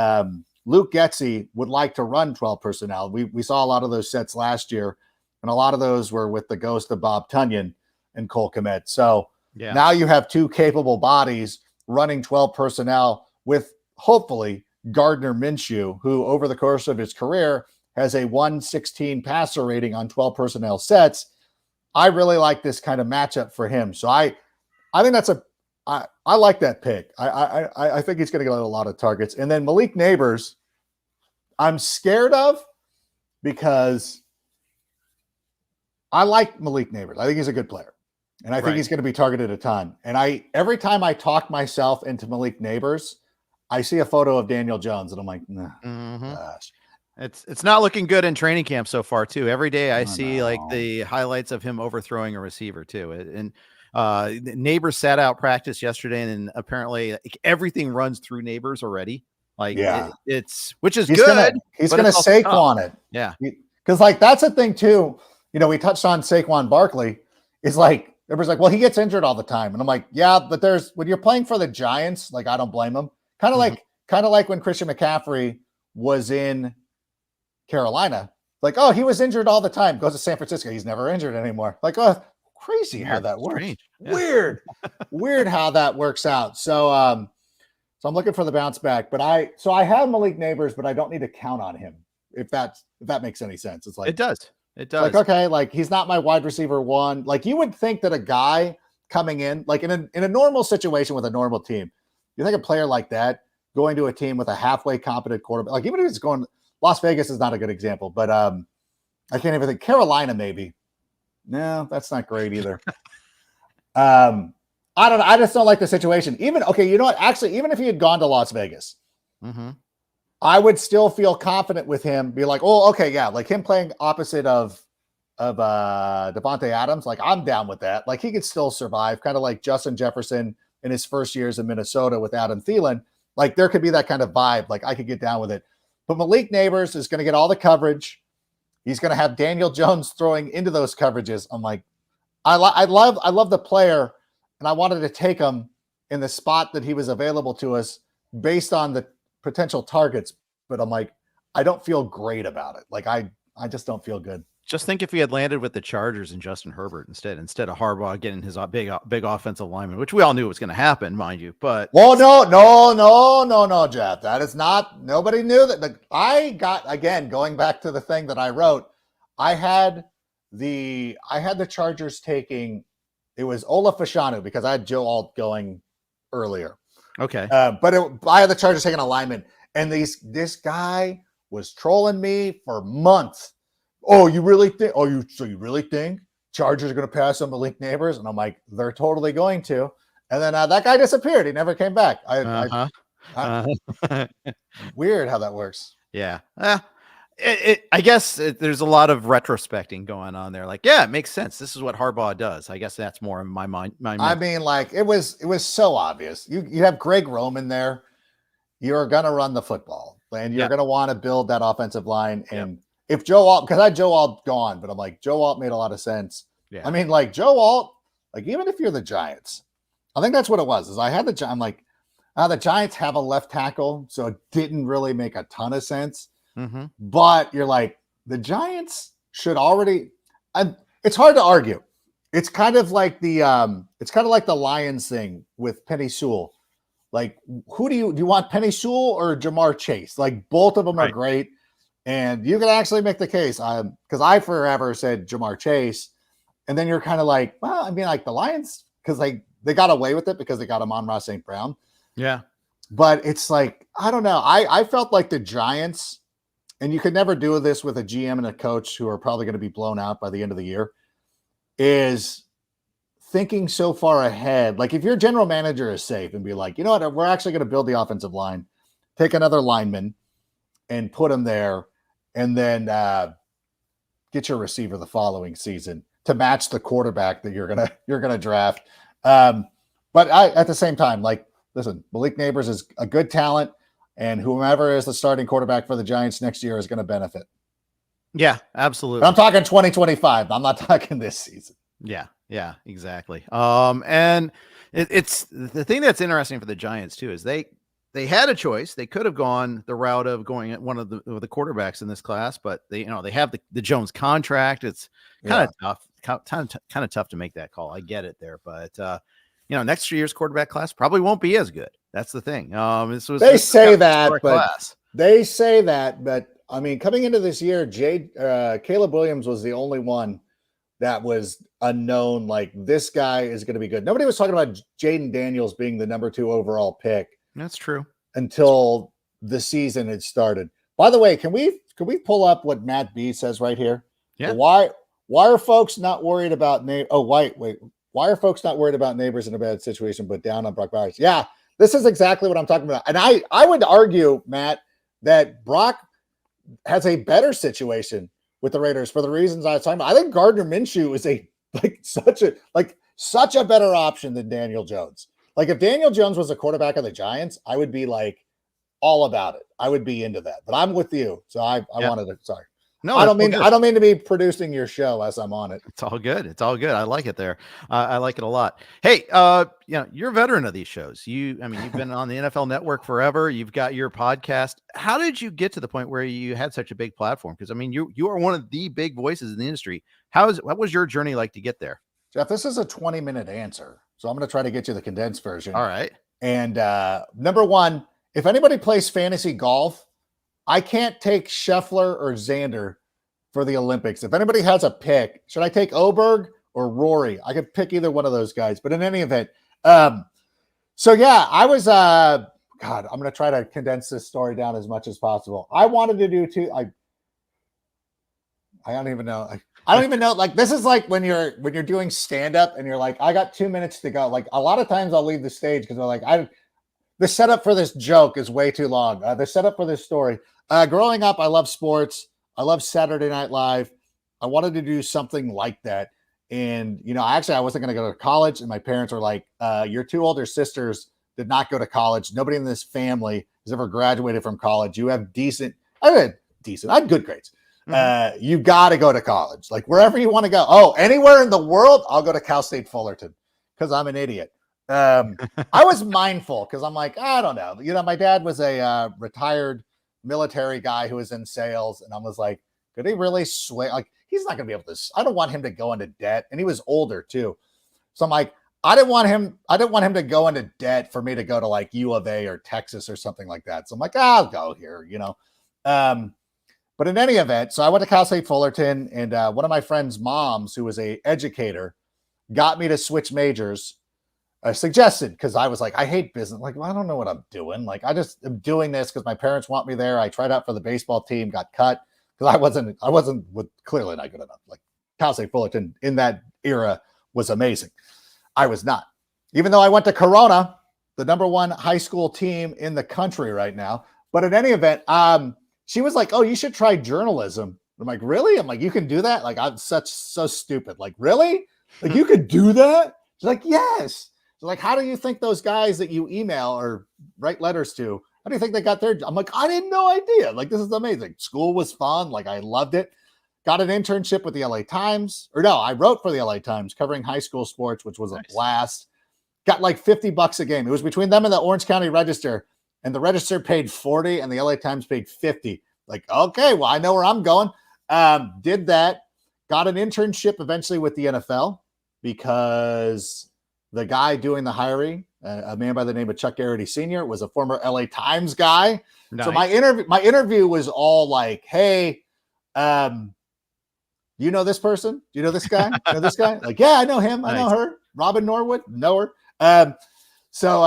Luke Getsy would like to run 12 personnel. We saw a lot of those sets last year, and a lot of those were with the ghost of Bob Tunyon and Cole Kmet. So now you have 2 capable bodies running 12 personnel with, hopefully, Gardner Minshew, who over the course of his career has a 116 passer rating on 12 personnel sets. I really like this kind of matchup for him. So I think I like that pick. I think he's going to get a lot of targets. And then Malik Nabers, I'm scared of, because I like Malik Nabers. I think he's a good player, and I think he's going to be targeted a ton. And every time I talk myself into Malik Nabers, I see a photo of Daniel Jones, and I'm like, nah, gosh. It's not looking good in training camp so far too. Every day I see like the highlights of him overthrowing a receiver too. And Nabers sat out practice yesterday, and apparently like, everything runs through Nabers already. Like it's which is good. He's gonna Saquon it. Yeah. Because like that's a thing too. We touched on Saquon Barkley. It's like everybody's like, well, he gets injured all the time. And I'm like, yeah, but when you're playing for the Giants, like I don't blame him. Kind of like when Christian McCaffrey was in Carolina, Like, oh, he was injured all the time. Goes to San Francisco. He's never injured anymore. Like, oh, crazy how that works. Strange. Yeah. Weird how that works out. So I'm looking for the bounce back, but I have Malik Nabers, but I don't need to count on him. If that makes any sense. It's like, it does. Like, okay, like he's not my wide receiver one. Like you would think that a guy coming in, like in a normal situation with a normal team, you think a player like that going to a team with a halfway competent quarterback, like even if it's going, Las Vegas is not a good example, but I can't even think. Carolina, maybe. No, that's not great either. I don't know. I just don't like the situation. Even, okay, you know what? Actually, even if he had gone to Las Vegas, I would still feel confident with him. Be like, oh, okay, yeah, like him playing opposite of Devontae Adams. Like I'm down with that. Like he could still survive, kind of like Justin Jefferson in his first years in Minnesota with Adam Thielen. Like there could be that kind of vibe. Like I could get down with it. But Malik Nabers is going to get all the coverage. He's going to have Daniel Jones throwing into those coverages. I'm like, I love the player, and I wanted to take him in the spot that he was available to us based on the potential targets. But I'm like, I don't feel great about it. Like I just don't feel good. Just think if he had landed with the Chargers and Justin Herbert instead of Harbaugh getting his big offensive lineman, which we all knew was going to happen, mind you. But no, Jeff. That is not. Nobody knew that. I got, again, going back to the thing that I wrote. I had the Chargers taking. It was Ola Fashanu because I had Joe Alt going earlier. Okay, but I had the Chargers taking a lineman, and this guy was trolling me for months. Oh, you really think? So you really think Chargers are going to pass on Malik Nabers? And I'm like, they're totally going to. And then that guy disappeared. He never came back. Weird how that works. Yeah. I guess there's a lot of retrospecting going on there. Like, yeah, it makes sense. This is what Harbaugh does. I guess that's more in my mind. I mean, like it was so obvious. You have Greg Roman there. You're going to run the football, and you're going to want to build that offensive line. And if Joe Alt, because I had Joe Alt gone, but I'm like, Joe Alt made a lot of sense. Yeah. I mean, like Joe Alt, like even if you're the Giants, I think that's what it was. Is I had I'm like, the Giants have a left tackle, so it didn't really make a ton of sense. But you're like, the Giants should already. It's hard to argue. It's kind of like the Lions thing with Penny Sewell. Like, who do you want, Penny Sewell or Jamar Chase? Like, both of them are great. And you can actually make the case, because I forever said Jamar Chase, and then you're kind of like, well, I mean, like the Lions, because they got away with it because they got Amon-Ra St. Brown. Yeah. But it's like, I don't know. I felt like the Giants, and you could never do this with a GM and a coach who are probably going to be blown out by the end of the year, is thinking so far ahead. Like if your general manager is safe and be like, you know what, we're actually going to build the offensive line, take another lineman and put him there, and then get your receiver the following season to match the quarterback that you're gonna draft. But at the same time, like, listen, Malik Nabers is a good talent, and whomever is the starting quarterback for the Giants next year is going to benefit. Yeah, absolutely. But I'm talking 2025. I'm not talking this season. Yeah, exactly. And it's the thing that's interesting for the Giants too is they had a choice. They could have gone the route of going at one of the quarterbacks in this class, but they have the Jones contract. It's kind of tough to make that call. I get it there, but next year's quarterback class probably won't be as good. That's the thing. They say that, but I mean, coming into this year, Caleb Williams was the only one that was unknown. Like, this guy is going to be good. Nobody was talking about Jayden Daniels being the number 2 overall pick. That's true. Until the season had started. By the way, can we pull up what Matt B says right here? Yeah. Why are folks not worried about why are folks not worried about Nabers in a bad situation but down on Brock Bowers? Yeah, this is exactly what I'm talking about. And I would argue, Matt, that Brock has a better situation with the Raiders for the reasons I was talking about. I think Gardner Minshew is such a better option than Daniel Jones. Like, if Daniel Jones was a quarterback of the Giants, I would be like all about it. I would be into that. But I'm with you. So I wanted to, sorry. No, I don't mean to be producing your show as I'm on it. It's all good. It's all good. I like it there. I like it a lot. Hey, you're a veteran of these shows. You've been on the NFL Network forever. You've got your podcast. How did you get to the point where you had such a big platform? Because you are one of the big voices in the industry. What was your journey like to get there? Jeff, this is a 20-minute answer, so I'm going to try to get you the condensed version. All right. And number one, if anybody plays fantasy golf, I can't take Scheffler or Xander for the Olympics. If anybody has a pick, should I take Oberg or Rory? I could pick either one of those guys. But in any event, so yeah, I was I'm going to try to condense this story down as much as possible. I wanted to do two. I don't even know. I don't even know. Like, this is like when you're doing stand up and you're like, I got 2 minutes to go. Like, a lot of times I'll leave the stage because they're like, the setup for this joke is way too long. The setup for this story. Growing up, I love sports. I love Saturday Night Live. I wanted to do something like that. And, I wasn't going to go to college. And my parents were like, your two older sisters did not go to college. Nobody in this family has ever graduated from college. You have I had good grades. Mm-hmm. You got to go to college, like wherever you want to go. Oh, anywhere in the world, I'll go to Cal State Fullerton because I'm an idiot. I was mindful because I'm like, I don't know. My dad was a retired military guy who was in sales. And I was like, could he really sway? Like, he's not going to be able to, I don't want him to go into debt. And he was older too. So I'm like, I didn't want him to go into debt for me to go to like U of A or Texas or something like that. So I'm like, I'll go here, But in any event, so I went to Cal State Fullerton, and one of my friend's moms, who was a educator, got me to switch majors. Suggested, because I was like, I hate business. Like, well, I don't know what I'm doing. Like, I just am doing this because my parents want me there. I tried out for the baseball team, got cut because I wasn't clearly not good enough. Like, Cal State Fullerton in that era was amazing. I was not. Even though I went to Corona, the number one high school team in the country right now. But in any event, she was like, oh, you should try journalism. I'm like, really? I'm like, you can do that? Like, I'm so stupid. Like, really? Like, you could do that? She's like, yes. She's like, how do you think those guys that you email or write letters to, how do you think they got their? I'm like, I had no idea. Like, this is amazing. School was fun. Like, I loved it. Got an internship with the LA Times. Or no, I wrote for the LA Times covering high school sports, which was a blast. Got like $50 a game. It was between them and the Orange County Register. And the Register paid 40 and the LA Times paid 50. Like, okay, well, I know where I'm going. Did that. Got an internship eventually with the NFL because the guy doing the hiring, a man by the name of Chuck Garrity Sr., was a former LA Times guy. Nice. So my interview was all like, hey, you know this person? Do you know this guy? You know this guy? Like, yeah, I know him. I know her. Robin Norwood, know her. So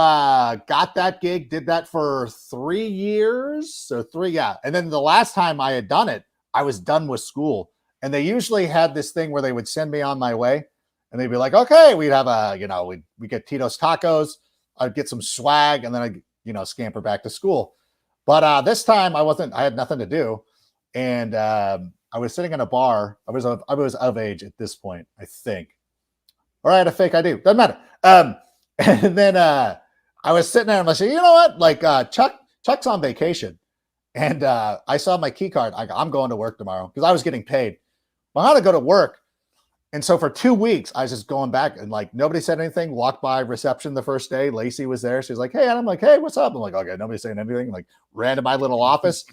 got that gig, did that for 3 years. So and then the last time I had done it, I was done with school. And they usually had this thing where they would send me on my way. And they'd be like, okay, we'd have we get Tito's tacos. I'd get some swag, and then I'd, scamper back to school. But this time I had nothing to do. And I was sitting in a bar. I was of age at this point, I think. Or I had a fake ID. Doesn't matter. And then I was sitting there and I said, you know what? Like Chuck's on vacation. And I saw my key card. I'm going to work tomorrow because I was getting paid. Well, how to go to work? And so for 2 weeks, I was just going back and like nobody said anything. Walked by reception the first day. Lacey was there. She was like, hey, and I'm like, hey, what's up? I'm like, okay, nobody's saying anything. Like ran to my little office.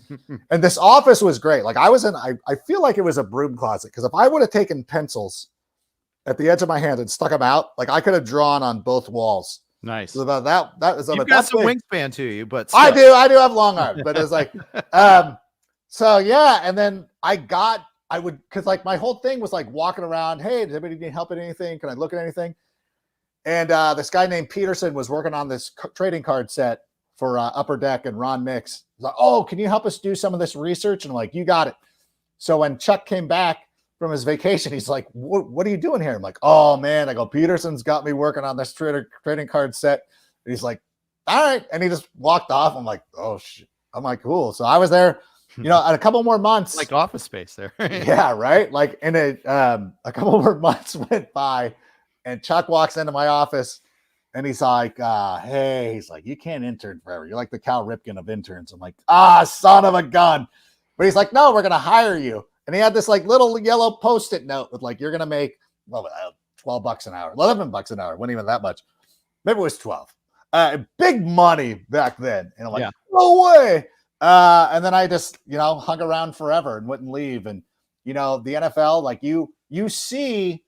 And this office was great. Like I feel like it was a broom closet because if I would have taken pencils at the edge of my hand and stuck them out, like I could have drawn on both walls. Nice. So about that is you've got some wingspan to you, but still. I do have long arms, but it's like, so yeah. And then because like my whole thing was like walking around. Hey, does anybody need help at anything? Can I look at anything? And this guy named Peterson was working on this trading card set for Upper Deck and Ron Mix. He's like, oh, can you help us do some of this research? And I'm like, you got it. So when Chuck came back from his vacation, he's like, what are you doing here? I'm like, oh man. I go, Peterson's got me working on this trading card set. And he's like, all right. And he just walked off. I'm like, oh shit. I'm like, cool. So I was there, a couple more months. Like Office Space there. Yeah, right. Like in a couple more months went by and Chuck walks into my office and he's like, hey, he's like, you can't intern forever. You're like the Cal Ripken of interns. I'm like, son of a gun. But he's like, no, we're going to hire you. And he had this like little yellow Post-it note with like, you're going to make $12 an hour, $11 an hour. Wasn't even that much. Maybe it was 12. Big money back then. And I'm like, no way. And then I just, hung around forever and wouldn't leave. And, the NFL, like you see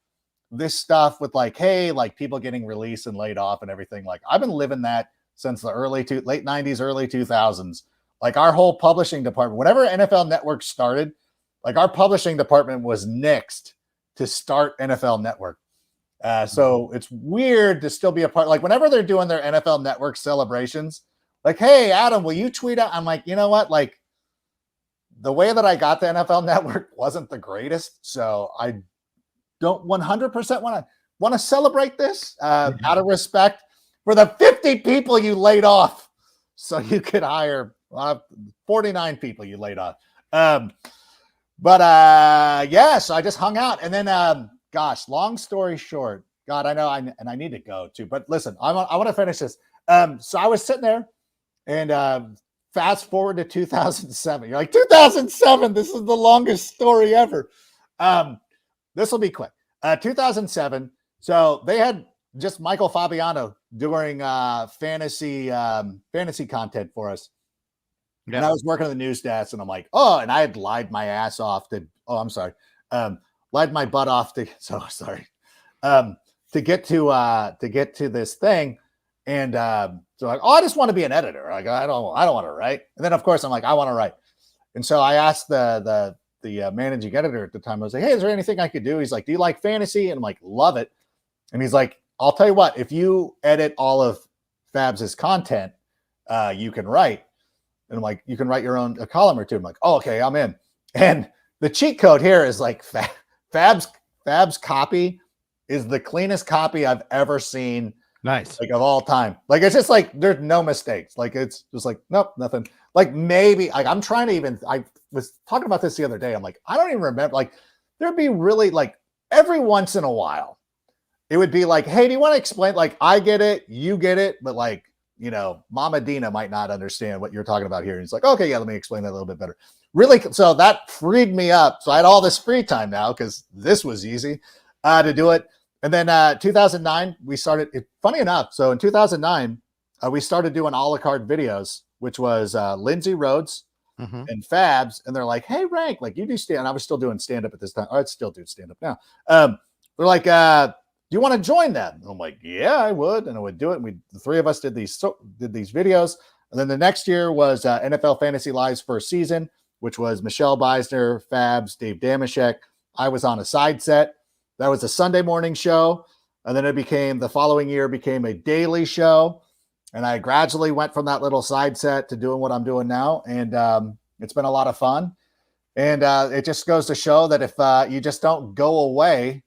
this stuff with like, hey, like people getting released and laid off and everything. Like I've been living that since the late 90s, early 2000s. Like our whole publishing department, whenever NFL Network started, like our publishing department was nixed to start NFL Network. So it's weird to still be a part. Like whenever they're doing their NFL Network celebrations, like, hey, Adam, will you tweet out? I'm like, you know what? Like the way that I got the NFL Network wasn't the greatest. So I don't 100% want to celebrate this out of respect for the 50 people you laid off. So you could hire 49 people you laid off. So I just hung out. And then, long story short, God, I know, and I need to go too. But listen, I want to finish this. So I was sitting there and fast forward to 2007. You're like, 2007, this is the longest story ever. This will be quick. 2007. So they had just Michael Fabiano doing fantasy content for us. Yeah. And I was working on the news desk and I'm like, and I had lied my ass off lied my butt off to get to this thing. And so like, I just want to be an editor. Like, I don't want to write. And then of course I'm like, I want to write. And so I asked the managing editor at the time, I was like, hey, is there anything I could do? He's like, do you like fantasy? And I'm like, love it. And he's like, I'll tell you what, if you edit all of Fabs's content, you can write. And I'm like, you can write your own column or two. I'm like, oh, okay, I'm in. And the cheat code here is like Fab's copy is the cleanest copy I've ever seen. Nice. Like of all time. Like, it's just like, there's no mistakes. Like, it's just like, nope, nothing. Like maybe like I'm trying to I was talking about this the other day. I'm like, I don't even remember. Like there'd be really like every once in a while, it would be like, hey, do you want to explain? Like, I get it, you get it, but like, Mama Dina might not understand what you're talking about here. And it's like, okay, yeah, let me explain that a little bit better. Really. So that freed me up. So I had all this free time now because this was easy to do it. And then 2009, we started, funny enough. So in 2009, we started doing a la carte videos, which was Lindsay Rhodes and Fabs. And they're like, hey, Rank, like you do stand. I was still doing stand-up at this time. I'd still do stand-up now. They're like, do you want to join that? And I'm like, yeah, I would. And I would do it. And the three of us did these videos. And then the next year was NFL Fantasy Live's first season, which was Michelle Beisner, Fabs, Dave Damashek. I was on a side set. That was a Sunday morning show. And then the following year became a daily show. And I gradually went from that little side set to doing what I'm doing now. And it's been a lot of fun. And it just goes to show that if you just don't go away,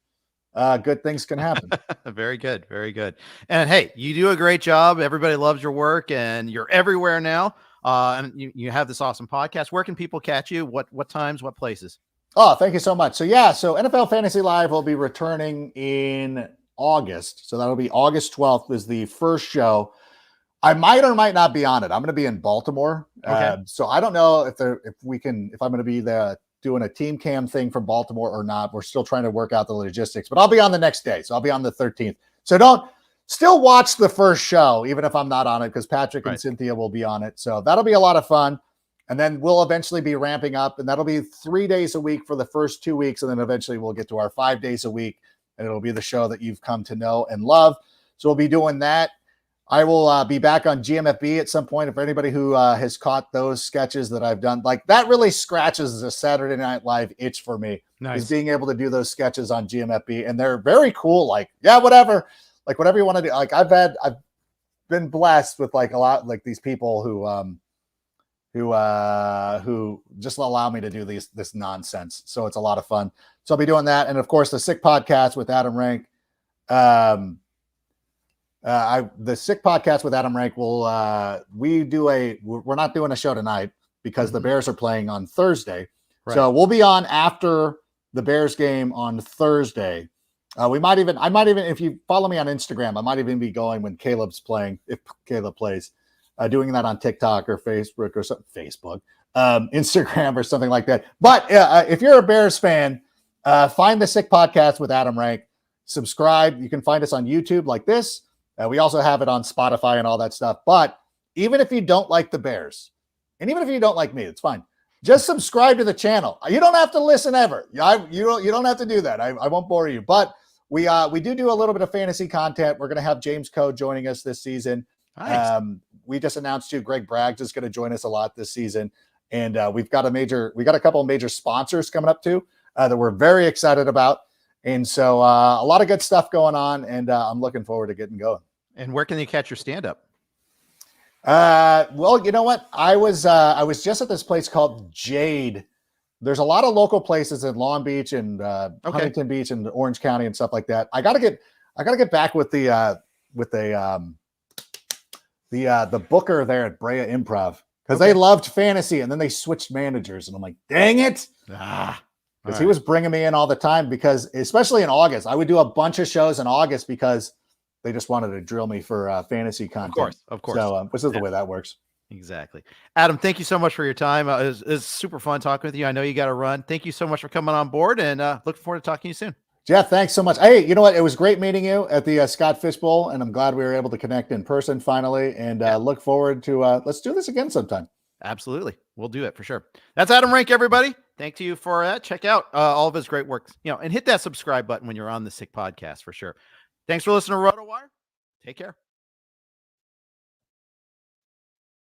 good things can happen. Very good. Very good. And hey, you do a great job. Everybody loves your work and you're everywhere now. And you have this awesome podcast. Where can people catch you? What times, what places? Oh, thank you so much. So NFL Fantasy Live will be returning in August. So that'll be August 12th is the first show. I might or might not be on it. I'm going to be in Baltimore. Okay. So I don't know if I'm going to be there doing a team cam thing from Baltimore or not. We're still trying to work out the logistics, but I'll be on the next day. So I'll be on the 13th. So still watch the first show, even if I'm not on it, because Patrick and Cynthia will be on it. So that'll be a lot of fun. And then we'll eventually be ramping up, and that'll be 3 days a week for the first 2 weeks. And then eventually we'll get to our 5 days a week, and it'll be the show that you've come to know and love. So we'll be doing that. I will be back on GMFB at some point. If anybody who has caught those sketches that I've done, like that really scratches the Saturday Night Live itch for me. Nice. Is being able to do those sketches on GMFB, and they're very cool. Like, yeah, whatever you want to do. Like I've been blessed with like a lot, like these people who just allow me to do this nonsense. So it's a lot of fun. So I'll be doing that. And of course the Sick Podcast with Adam Rank. The Sick Podcast with Adam Rank we're not doing a show tonight because the Bears are playing on Thursday. Right. So we'll be on after the Bears game on Thursday. I might even, if you follow me on Instagram, I might even be going when Caleb's playing, if Caleb plays, doing that on TikTok or Facebook or something, Facebook, Instagram or something like that. But if you're a Bears fan, find the Sick Podcast with Adam Rank. Subscribe. You can find us on YouTube like this. We also have it on Spotify and all that stuff. But even if you don't like the Bears, and even if you don't like me, it's fine. Just subscribe to the channel. You don't have to listen ever. You don't have to do that. I won't bore you. But we do a little bit of fantasy content. We're going to have James Coe joining us this season. Nice. We just announced too, Greg Braggs is going to join us a lot this season. And we got a couple of major sponsors coming up too that we're very excited about. And so a lot of good stuff going on, and I'm looking forward to getting going. And where can you catch your stand-up? Well, you know what? I was just at this place called Jade. There's a lot of local places in Long Beach and Huntington Beach and Orange County and stuff like that. I gotta get back with the booker there at Brea Improv, because they loved fantasy and then they switched managers, and I'm like, dang it. Because he was bringing me in all the time, because especially in August, I would do a bunch of shows in August because they just wanted to drill me for fantasy content. Of course. So this is the way that works. Exactly. Adam, thank you so much for your time. It was super fun talking with you. I know you got to run. Thank you so much for coming on board, and looking forward to talking to you soon. Jeff, thanks so much. Hey, you know what? It was great meeting you at the Scott Fish Bowl, and I'm glad we were able to connect in person finally, and look forward to let's do this again sometime. Absolutely. We'll do it for sure. That's Adam Rank, everybody. Thank you for that. Check out all of his great work, and hit that subscribe button when you're on the Sick Podcast for sure. Thanks for listening to RotoWire. Take care.